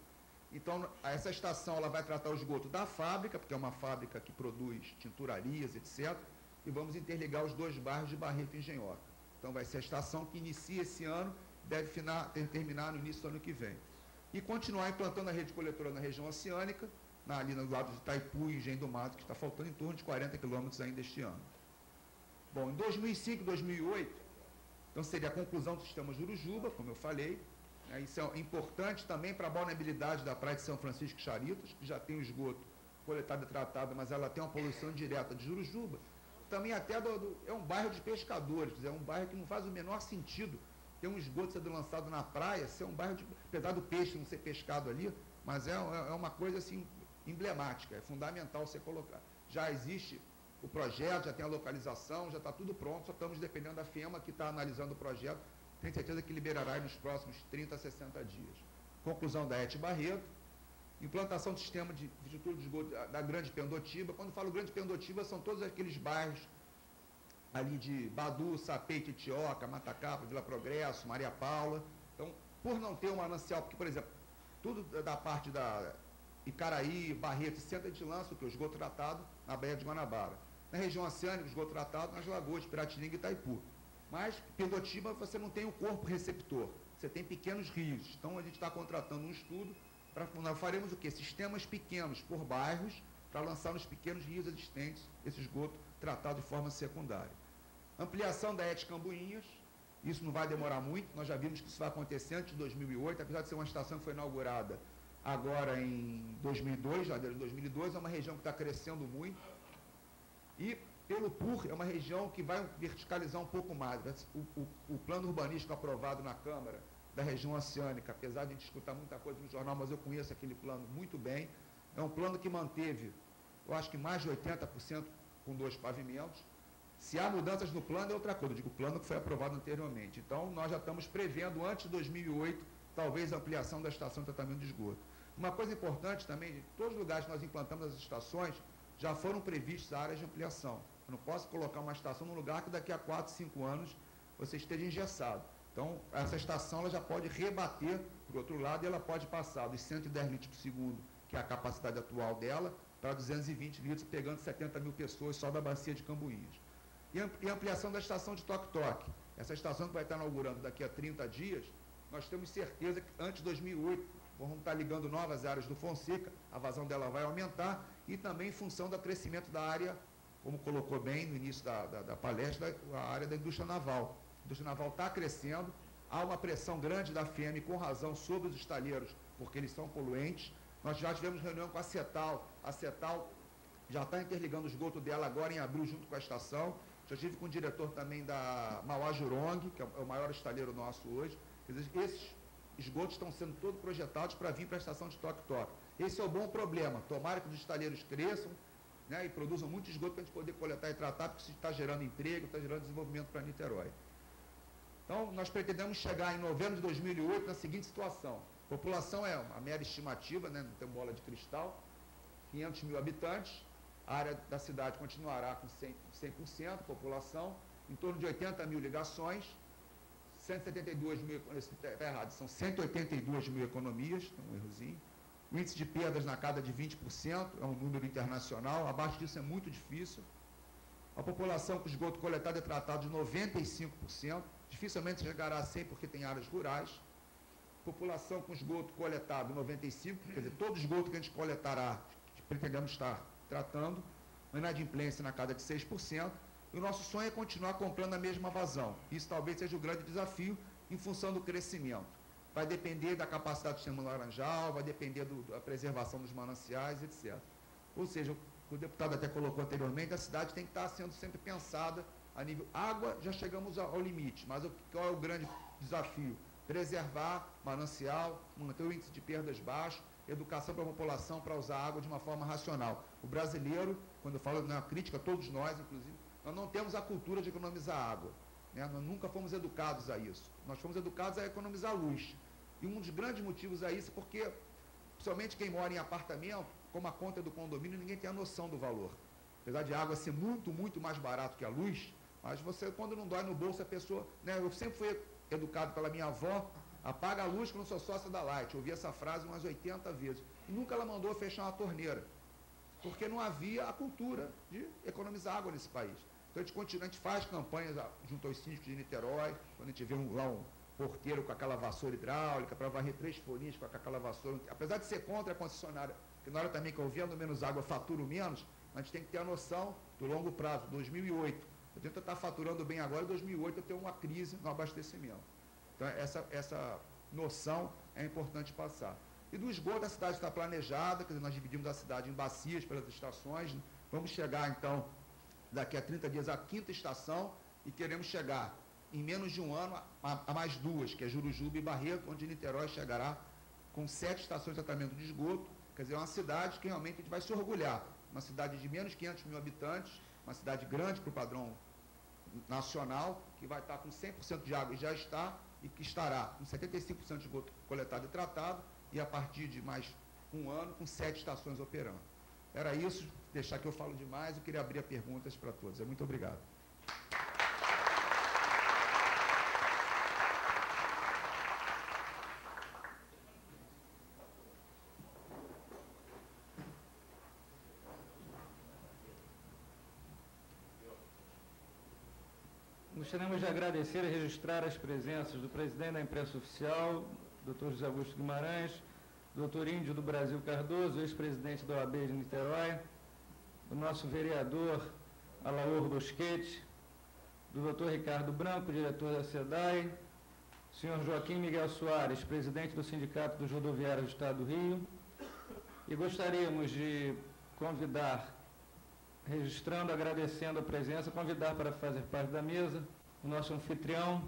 Então, essa estação ela vai tratar o esgoto da fábrica, porque é uma fábrica que produz tinturarias, etc., e vamos interligar os 2 bairros de Barreto e Engenhoca. Então, vai ser a estação que inicia esse ano, deve terminar no início do ano que vem. E continuar implantando a rede coletora na região oceânica, ali no lado de Itaipu e Engenho do Mato, que está faltando em torno de 40 quilômetros ainda este ano. Bom, em 2005 e 2008, então seria a conclusão do sistema Jurujuba, como eu falei. Isso é importante também para a vulnerabilidade da praia de São Francisco e Charitas, que já tem o esgoto coletado e tratado, mas ela tem uma poluição direta de Jurujuba. Também até é um bairro de pescadores, é um bairro que não faz o menor sentido ter um esgoto sendo lançado na praia, ser um bairro, apesar do peixe não ser pescado ali, mas é uma coisa assim emblemática, é fundamental você colocar. Já existe o projeto, já tem a localização, já está tudo pronto, só estamos dependendo da FEMA que está analisando o projeto, tenho certeza que liberará nos próximos 30 a 60 dias. Conclusão da ET Barreto, implantação do sistema de estrutura de esgoto da Grande Pendotiba. Quando falo Grande Pendotiba, são todos aqueles bairros ali de Badu, Sapê, Titioca, Matacapa, Vila Progresso, Maria Paula. Então, por não ter um manancial, porque, por exemplo, tudo da parte da Icaraí, Barreto e Centro, a gente lança o que? O esgoto tratado na Baía de Guanabara. Na região oceânica, o esgoto tratado nas lagoas de Piratininga e Itaipu. Mas, Pindotiba, você não tem o corpo receptor, você tem pequenos rios. Então, a gente está contratando um estudo para nós faremos o quê? Sistemas pequenos por bairros para lançar nos pequenos rios existentes esse esgoto tratado de forma secundária. Ampliação da ET Cambuinhas, isso não vai demorar muito, nós já vimos que isso vai acontecer antes de 2008, apesar de ser uma estação que foi inaugurada agora em 2002, janeiro de 2002, é uma região que está crescendo muito, e pelo PUR é uma região que vai verticalizar um pouco mais. O plano urbanístico aprovado na Câmara da região oceânica, apesar de a gente escutar muita coisa no jornal, mas eu conheço aquele plano muito bem, é um plano que manteve, eu acho que mais de 80% com 2 pavimentos. Se há mudanças no plano é outra coisa, eu digo o plano que foi aprovado anteriormente. Então, nós já estamos prevendo, antes de 2008, talvez a ampliação da estação de tratamento de esgoto. Uma coisa importante também, todos os lugares que nós implantamos as estações, já foram previstas áreas de ampliação. Eu não posso colocar uma estação num lugar que daqui a 4, 5 anos você esteja engessado. Então, essa estação ela já pode rebater para o outro lado e ela pode passar dos 110 litros por segundo, que é a capacidade atual dela, para 220 litros, pegando 70 mil pessoas só da bacia de Cambuinhas. E ampliação da estação de Toque-Toque. Essa estação que vai estar inaugurando daqui a 30 dias, nós temos certeza que antes de 2008, vamos estar ligando novas áreas do Fonseca, a vazão dela vai aumentar, e também em função do crescimento da área, como colocou bem no início da palestra, a área da indústria naval. A indústria naval está crescendo, há uma pressão grande da FEM, com razão, sobre os estaleiros, porque eles são poluentes. Nós já tivemos reunião com a CETAL já está interligando o esgoto dela agora em abril, junto com a estação. Já estive com o diretor também da Mauá Jurong, que é o maior estaleiro nosso hoje. Quer dizer, esses esgotos estão sendo todos projetados para vir para a estação de Toque-Toque. Esse é o bom problema. Tomara que os estaleiros cresçam, né, e produzam muito esgoto para a gente poder coletar e tratar, porque isso está gerando emprego, está gerando desenvolvimento para Niterói. Então, nós pretendemos chegar em novembro de 2008 na seguinte situação. A população é uma mera estimativa, né, não tem bola de cristal, 500 mil habitantes, a área da cidade continuará com 100% população, em torno de 80 mil ligações, 172 mil, está errado, são 182 mil economias, tem um errozinho. O índice de perdas na casa de 20%, é um número internacional, abaixo disso é muito difícil. A população com esgoto coletado e tratado de 95%, dificilmente chegará a 100% porque tem áreas rurais. População com esgoto coletado 95%, quer dizer, todo esgoto que a gente coletará, que pretendemos estar tratando, uma inadimplência na casa de 6%, e o nosso sonho é continuar comprando a mesma vazão. Isso talvez seja o grande desafio em função do crescimento. Vai depender da capacidade do sistema laranjal, vai depender da preservação dos mananciais, etc. Ou seja, o deputado até colocou anteriormente, a cidade tem que estar sendo sempre pensada a nível... Água, já chegamos ao limite, mas qual é o grande desafio? Preservar manancial, manter o índice de perdas baixo, educação para a população para usar água de uma forma racional. O brasileiro, quando eu falo na crítica, todos nós, inclusive, nós não temos a cultura de economizar água. Né? Nós nunca fomos educados a isso. Nós fomos educados a economizar luz. E um dos grandes motivos a isso é porque, principalmente quem mora em apartamento, como a conta do condomínio, ninguém tem a noção do valor. Apesar de a água ser muito, muito mais barato que a luz, mas você, quando não dói no bolso, a pessoa... Né? Eu sempre fui educado pela minha avó, apaga a luz que eu não sou sócia da Light. Eu ouvi essa frase umas 80 vezes. E nunca ela mandou fechar uma torneira. Porque não havia a cultura de economizar água nesse país. Então a gente faz campanhas junto aos síndicos de Niterói, quando a gente vê lá um porteiro com aquela vassoura hidráulica, para varrer 3 folhinhas com aquela vassoura. Apesar de ser contra a concessionária, que na hora também que eu vendo menos água, faturo menos, a gente tem que ter a noção do longo prazo, 2008. Eu tento estar faturando bem agora, em 2008 eu tenho uma crise no abastecimento. Então essa noção é importante passar. E do esgoto, a cidade está planejada, quer dizer, nós dividimos a cidade em bacias pelas estações, vamos chegar então, daqui a 30 dias, à 5ª estação, e queremos chegar em menos de um ano a mais 2, que é Jurujuba e Barreto, onde Niterói chegará com 7 estações de tratamento de esgoto. Quer dizer, é uma cidade que realmente a gente vai se orgulhar. Uma cidade de menos de 500 mil habitantes, uma cidade grande para o padrão nacional, que vai estar com 100% de água e já está, e que estará com 75% de esgoto coletado e tratado, e a partir de mais um ano, com 7 estações operando. Era isso, deixar que eu falo demais, eu queria abrir a perguntas para todos. Muito obrigado. Gostaríamos de agradecer e registrar as presenças do presidente da imprensa oficial, Dr. José Augusto Guimarães, Dr. Índio do Brasil Cardoso, ex-presidente da OAB de Niterói, do nosso vereador Alaor Bosquete, do Dr. Ricardo Branco, diretor da SEDAI, senhor Joaquim Miguel Soares, presidente do Sindicato dos Rodoviários do Estado do Rio, e gostaríamos de convidar, registrando, agradecendo a presença, convidar para fazer parte da mesa o nosso anfitrião,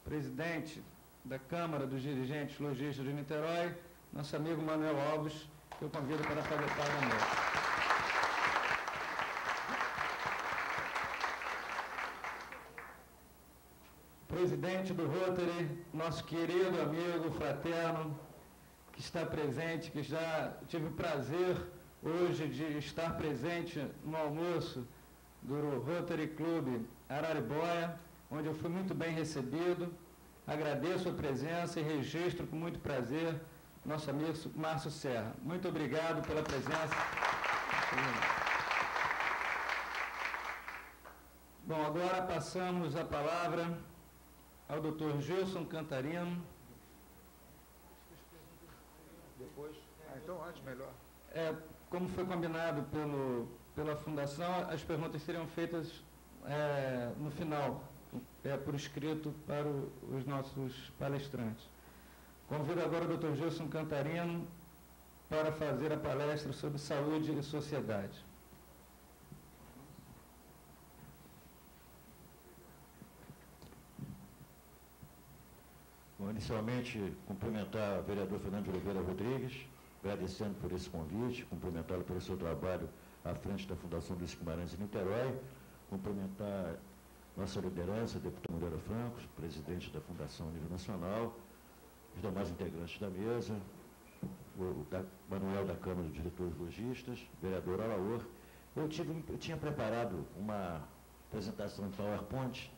presidente da Câmara dos Dirigentes Lojistas de Niterói, nosso amigo Manuel Alves, que eu convido para fazer parte da mesa. Presidente do Rotary, nosso querido amigo fraterno, que está presente, que já tive o prazer hoje de estar presente no almoço do Rotary Clube Araribóia, onde eu fui muito bem recebido. Agradeço a presença e registro com muito prazer nosso amigo Márcio Serra. Muito obrigado pela presença. Bom, agora passamos a palavra ao Dr. Gilson Cantarino. Depois? Então antes, melhor. Como foi combinado pela Fundação, as perguntas seriam feitas no final, por escrito para os nossos palestrantes. Convido agora o Dr. Gilson Cantarino para fazer a palestra sobre saúde e sociedade. Bom, inicialmente, cumprimentar o vereador Fernando de Oliveira Rodrigues, agradecendo por esse convite, cumprimentá-lo pelo seu trabalho à frente da Fundação Luiz Guimarães em Niterói, cumprimentar nossa liderança, deputado Moreira Franco, presidente da Fundação a nível nacional, os demais integrantes da mesa, o Manuel da Câmara dos Diretores Lojistas, vereador Alaor. Eu tinha preparado uma apresentação em PowerPoint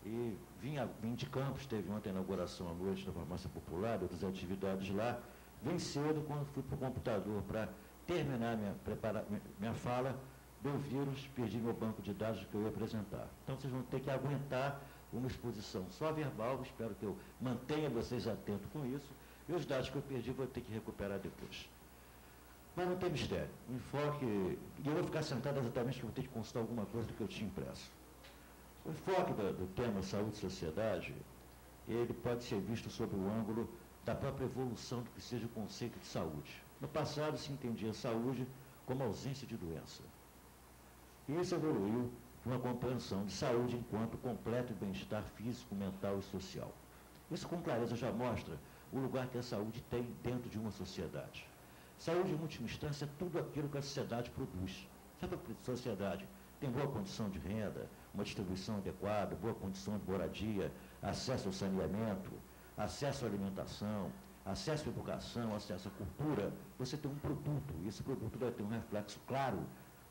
e vim de Campos, teve ontem a inauguração à noite da Farmácia Popular, outras atividades lá. Vim cedo, quando fui para o computador para terminar minha fala, deu vírus, perdi meu banco de dados que eu ia apresentar. Então vocês vão ter que aguentar uma exposição só verbal, espero que eu mantenha vocês atentos com isso, e os dados que eu perdi vou ter que recuperar depois. Mas não tem mistério, o enfoque, e eu vou ficar sentado exatamente porque eu vou ter que consultar alguma coisa do que eu tinha impresso. O enfoque do tema saúde e sociedade, ele pode ser visto sob o ângulo da própria evolução do que seja o conceito de saúde. No passado se entendia saúde como ausência de doença. E isso evoluiu para uma compreensão de saúde enquanto completo bem-estar físico, mental e social. Isso com clareza já mostra o lugar que a saúde tem dentro de uma sociedade. Saúde, em última instância, é tudo aquilo que a sociedade produz. Se a sociedade tem boa condição de renda, uma distribuição adequada, boa condição de moradia, acesso ao saneamento, acesso à alimentação, acesso à educação, acesso à cultura, você tem um produto, e esse produto vai ter um reflexo claro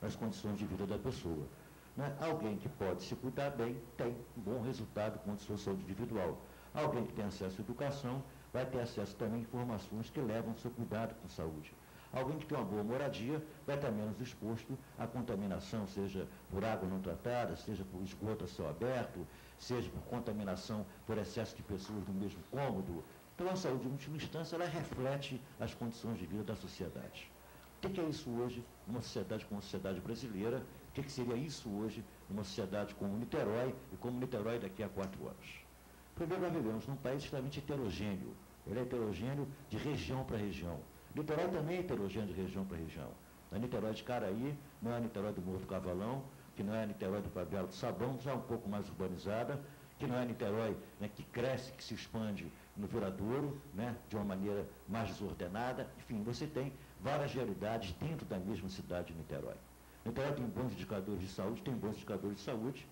nas condições de vida da pessoa. Né? Alguém que pode se cuidar bem tem um bom resultado com a sua saúde individual. Alguém que tem acesso à educação vai ter acesso também a informações que levam ao seu cuidado com saúde. Alguém que tem uma boa moradia vai estar menos exposto à contaminação, seja por água não tratada, seja por esgoto a céu aberto, seja por contaminação por excesso de pessoas no mesmo cômodo. Então, a saúde, em última instância, ela reflete as condições de vida da sociedade. O que é isso hoje numa sociedade como a sociedade brasileira? O que seria isso hoje numa sociedade como Niterói e como Niterói daqui a 4 anos? Primeiro, nós vivemos num país extremamente heterogêneo. Ele é heterogêneo de região para região. Niterói também é heterogêneo de região para região. A Niterói de Caraí não é a Niterói do Morro do Cavalão, que não é a Niterói do Fabiano do Sabão, já um pouco mais urbanizada, que não é a Niterói, né, que cresce, que se expande no Viradouro, né, de uma maneira mais desordenada. Enfim, você tem várias realidades dentro da mesma cidade de Niterói. Niterói tem bons indicadores de saúde, tem bons indicadores de saúde,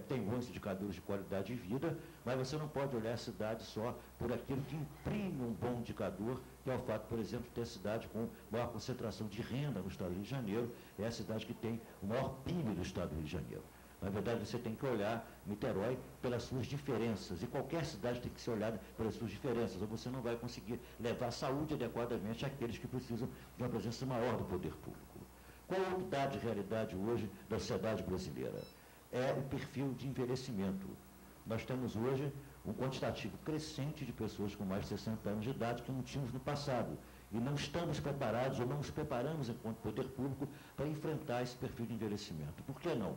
tem bons indicadores de qualidade de vida, mas você não pode olhar a cidade só por aquilo que imprime um bom indicador, que é o fato, por exemplo, de ter a cidade com maior concentração de renda no estado do Rio de Janeiro, é a cidade que tem o maior PIB do estado do Rio de Janeiro. Na verdade, você tem que olhar Niterói pelas suas diferenças, e qualquer cidade tem que ser olhada pelas suas diferenças, ou você não vai conseguir levar a saúde adequadamente àqueles que precisam de uma presença maior do poder público. Qual é o dado de realidade hoje da sociedade brasileira? é o perfil de envelhecimento. Nós temos hoje um quantitativo crescente de pessoas com mais de 60 anos de idade que não tínhamos no passado. E não estamos preparados ou não nos preparamos enquanto poder público para enfrentar esse perfil de envelhecimento. Por que não?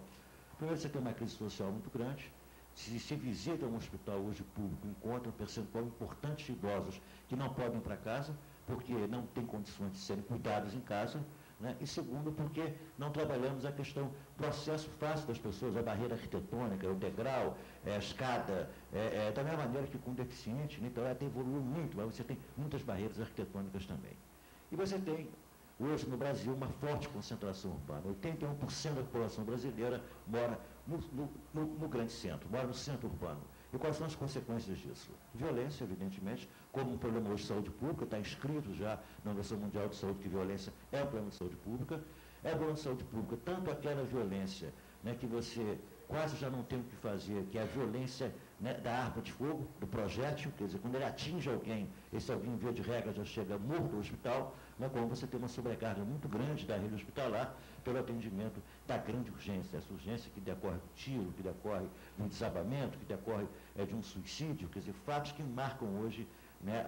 Primeiro, você tem uma crise social muito grande. Se visita um hospital hoje público, encontra um percentual importante de idosos que não podem ir para casa, porque não têm condições de serem cuidados em casa, né? E segundo, porque não trabalhamos a questão do acesso fácil das pessoas, a barreira arquitetônica, o degrau, a escada, da mesma maneira que com deficiente, né? Então ela evoluiu muito, mas você tem muitas barreiras arquitetônicas também. E você tem, hoje no Brasil, uma forte concentração urbana. 81% da população brasileira mora no grande centro, mora no centro urbano. E quais são as consequências disso? Violência, evidentemente, como um problema hoje de saúde pública, está inscrito já na Organização Mundial de Saúde que violência é um problema de saúde pública. É um problema de saúde pública, tanto aquela violência, né, que você quase já não tem o que fazer, que é a violência, né, da arma de fogo, do projétil, quer dizer, quando ele atinge alguém, esse alguém, via de regra, já chega morto ao hospital, né, como você tem uma sobrecarga muito grande da rede hospitalar pelo atendimento da grande urgência, essa urgência que decorre do tiro, que decorre de um desabamento, que decorre de um suicídio, quer dizer, fatos que marcam hoje, né,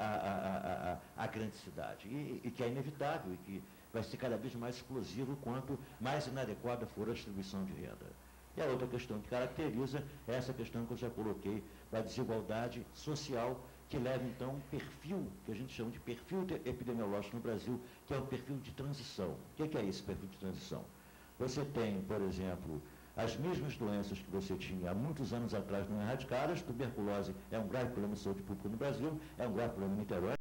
a grande cidade, e que é inevitável, e que vai ser cada vez mais explosivo quanto mais inadequada for a distribuição de renda. E a outra questão que caracteriza é essa questão que eu já coloquei, da desigualdade social, que leva, então, um perfil, que a gente chama de perfil epidemiológico no Brasil, que é um perfil de transição. O que é esse perfil de transição? Você tem, por exemplo, as mesmas doenças que você tinha há muitos anos atrás não erradicadas. Tuberculose é um grave problema de saúde pública no Brasil, é um grave problema em Niterói,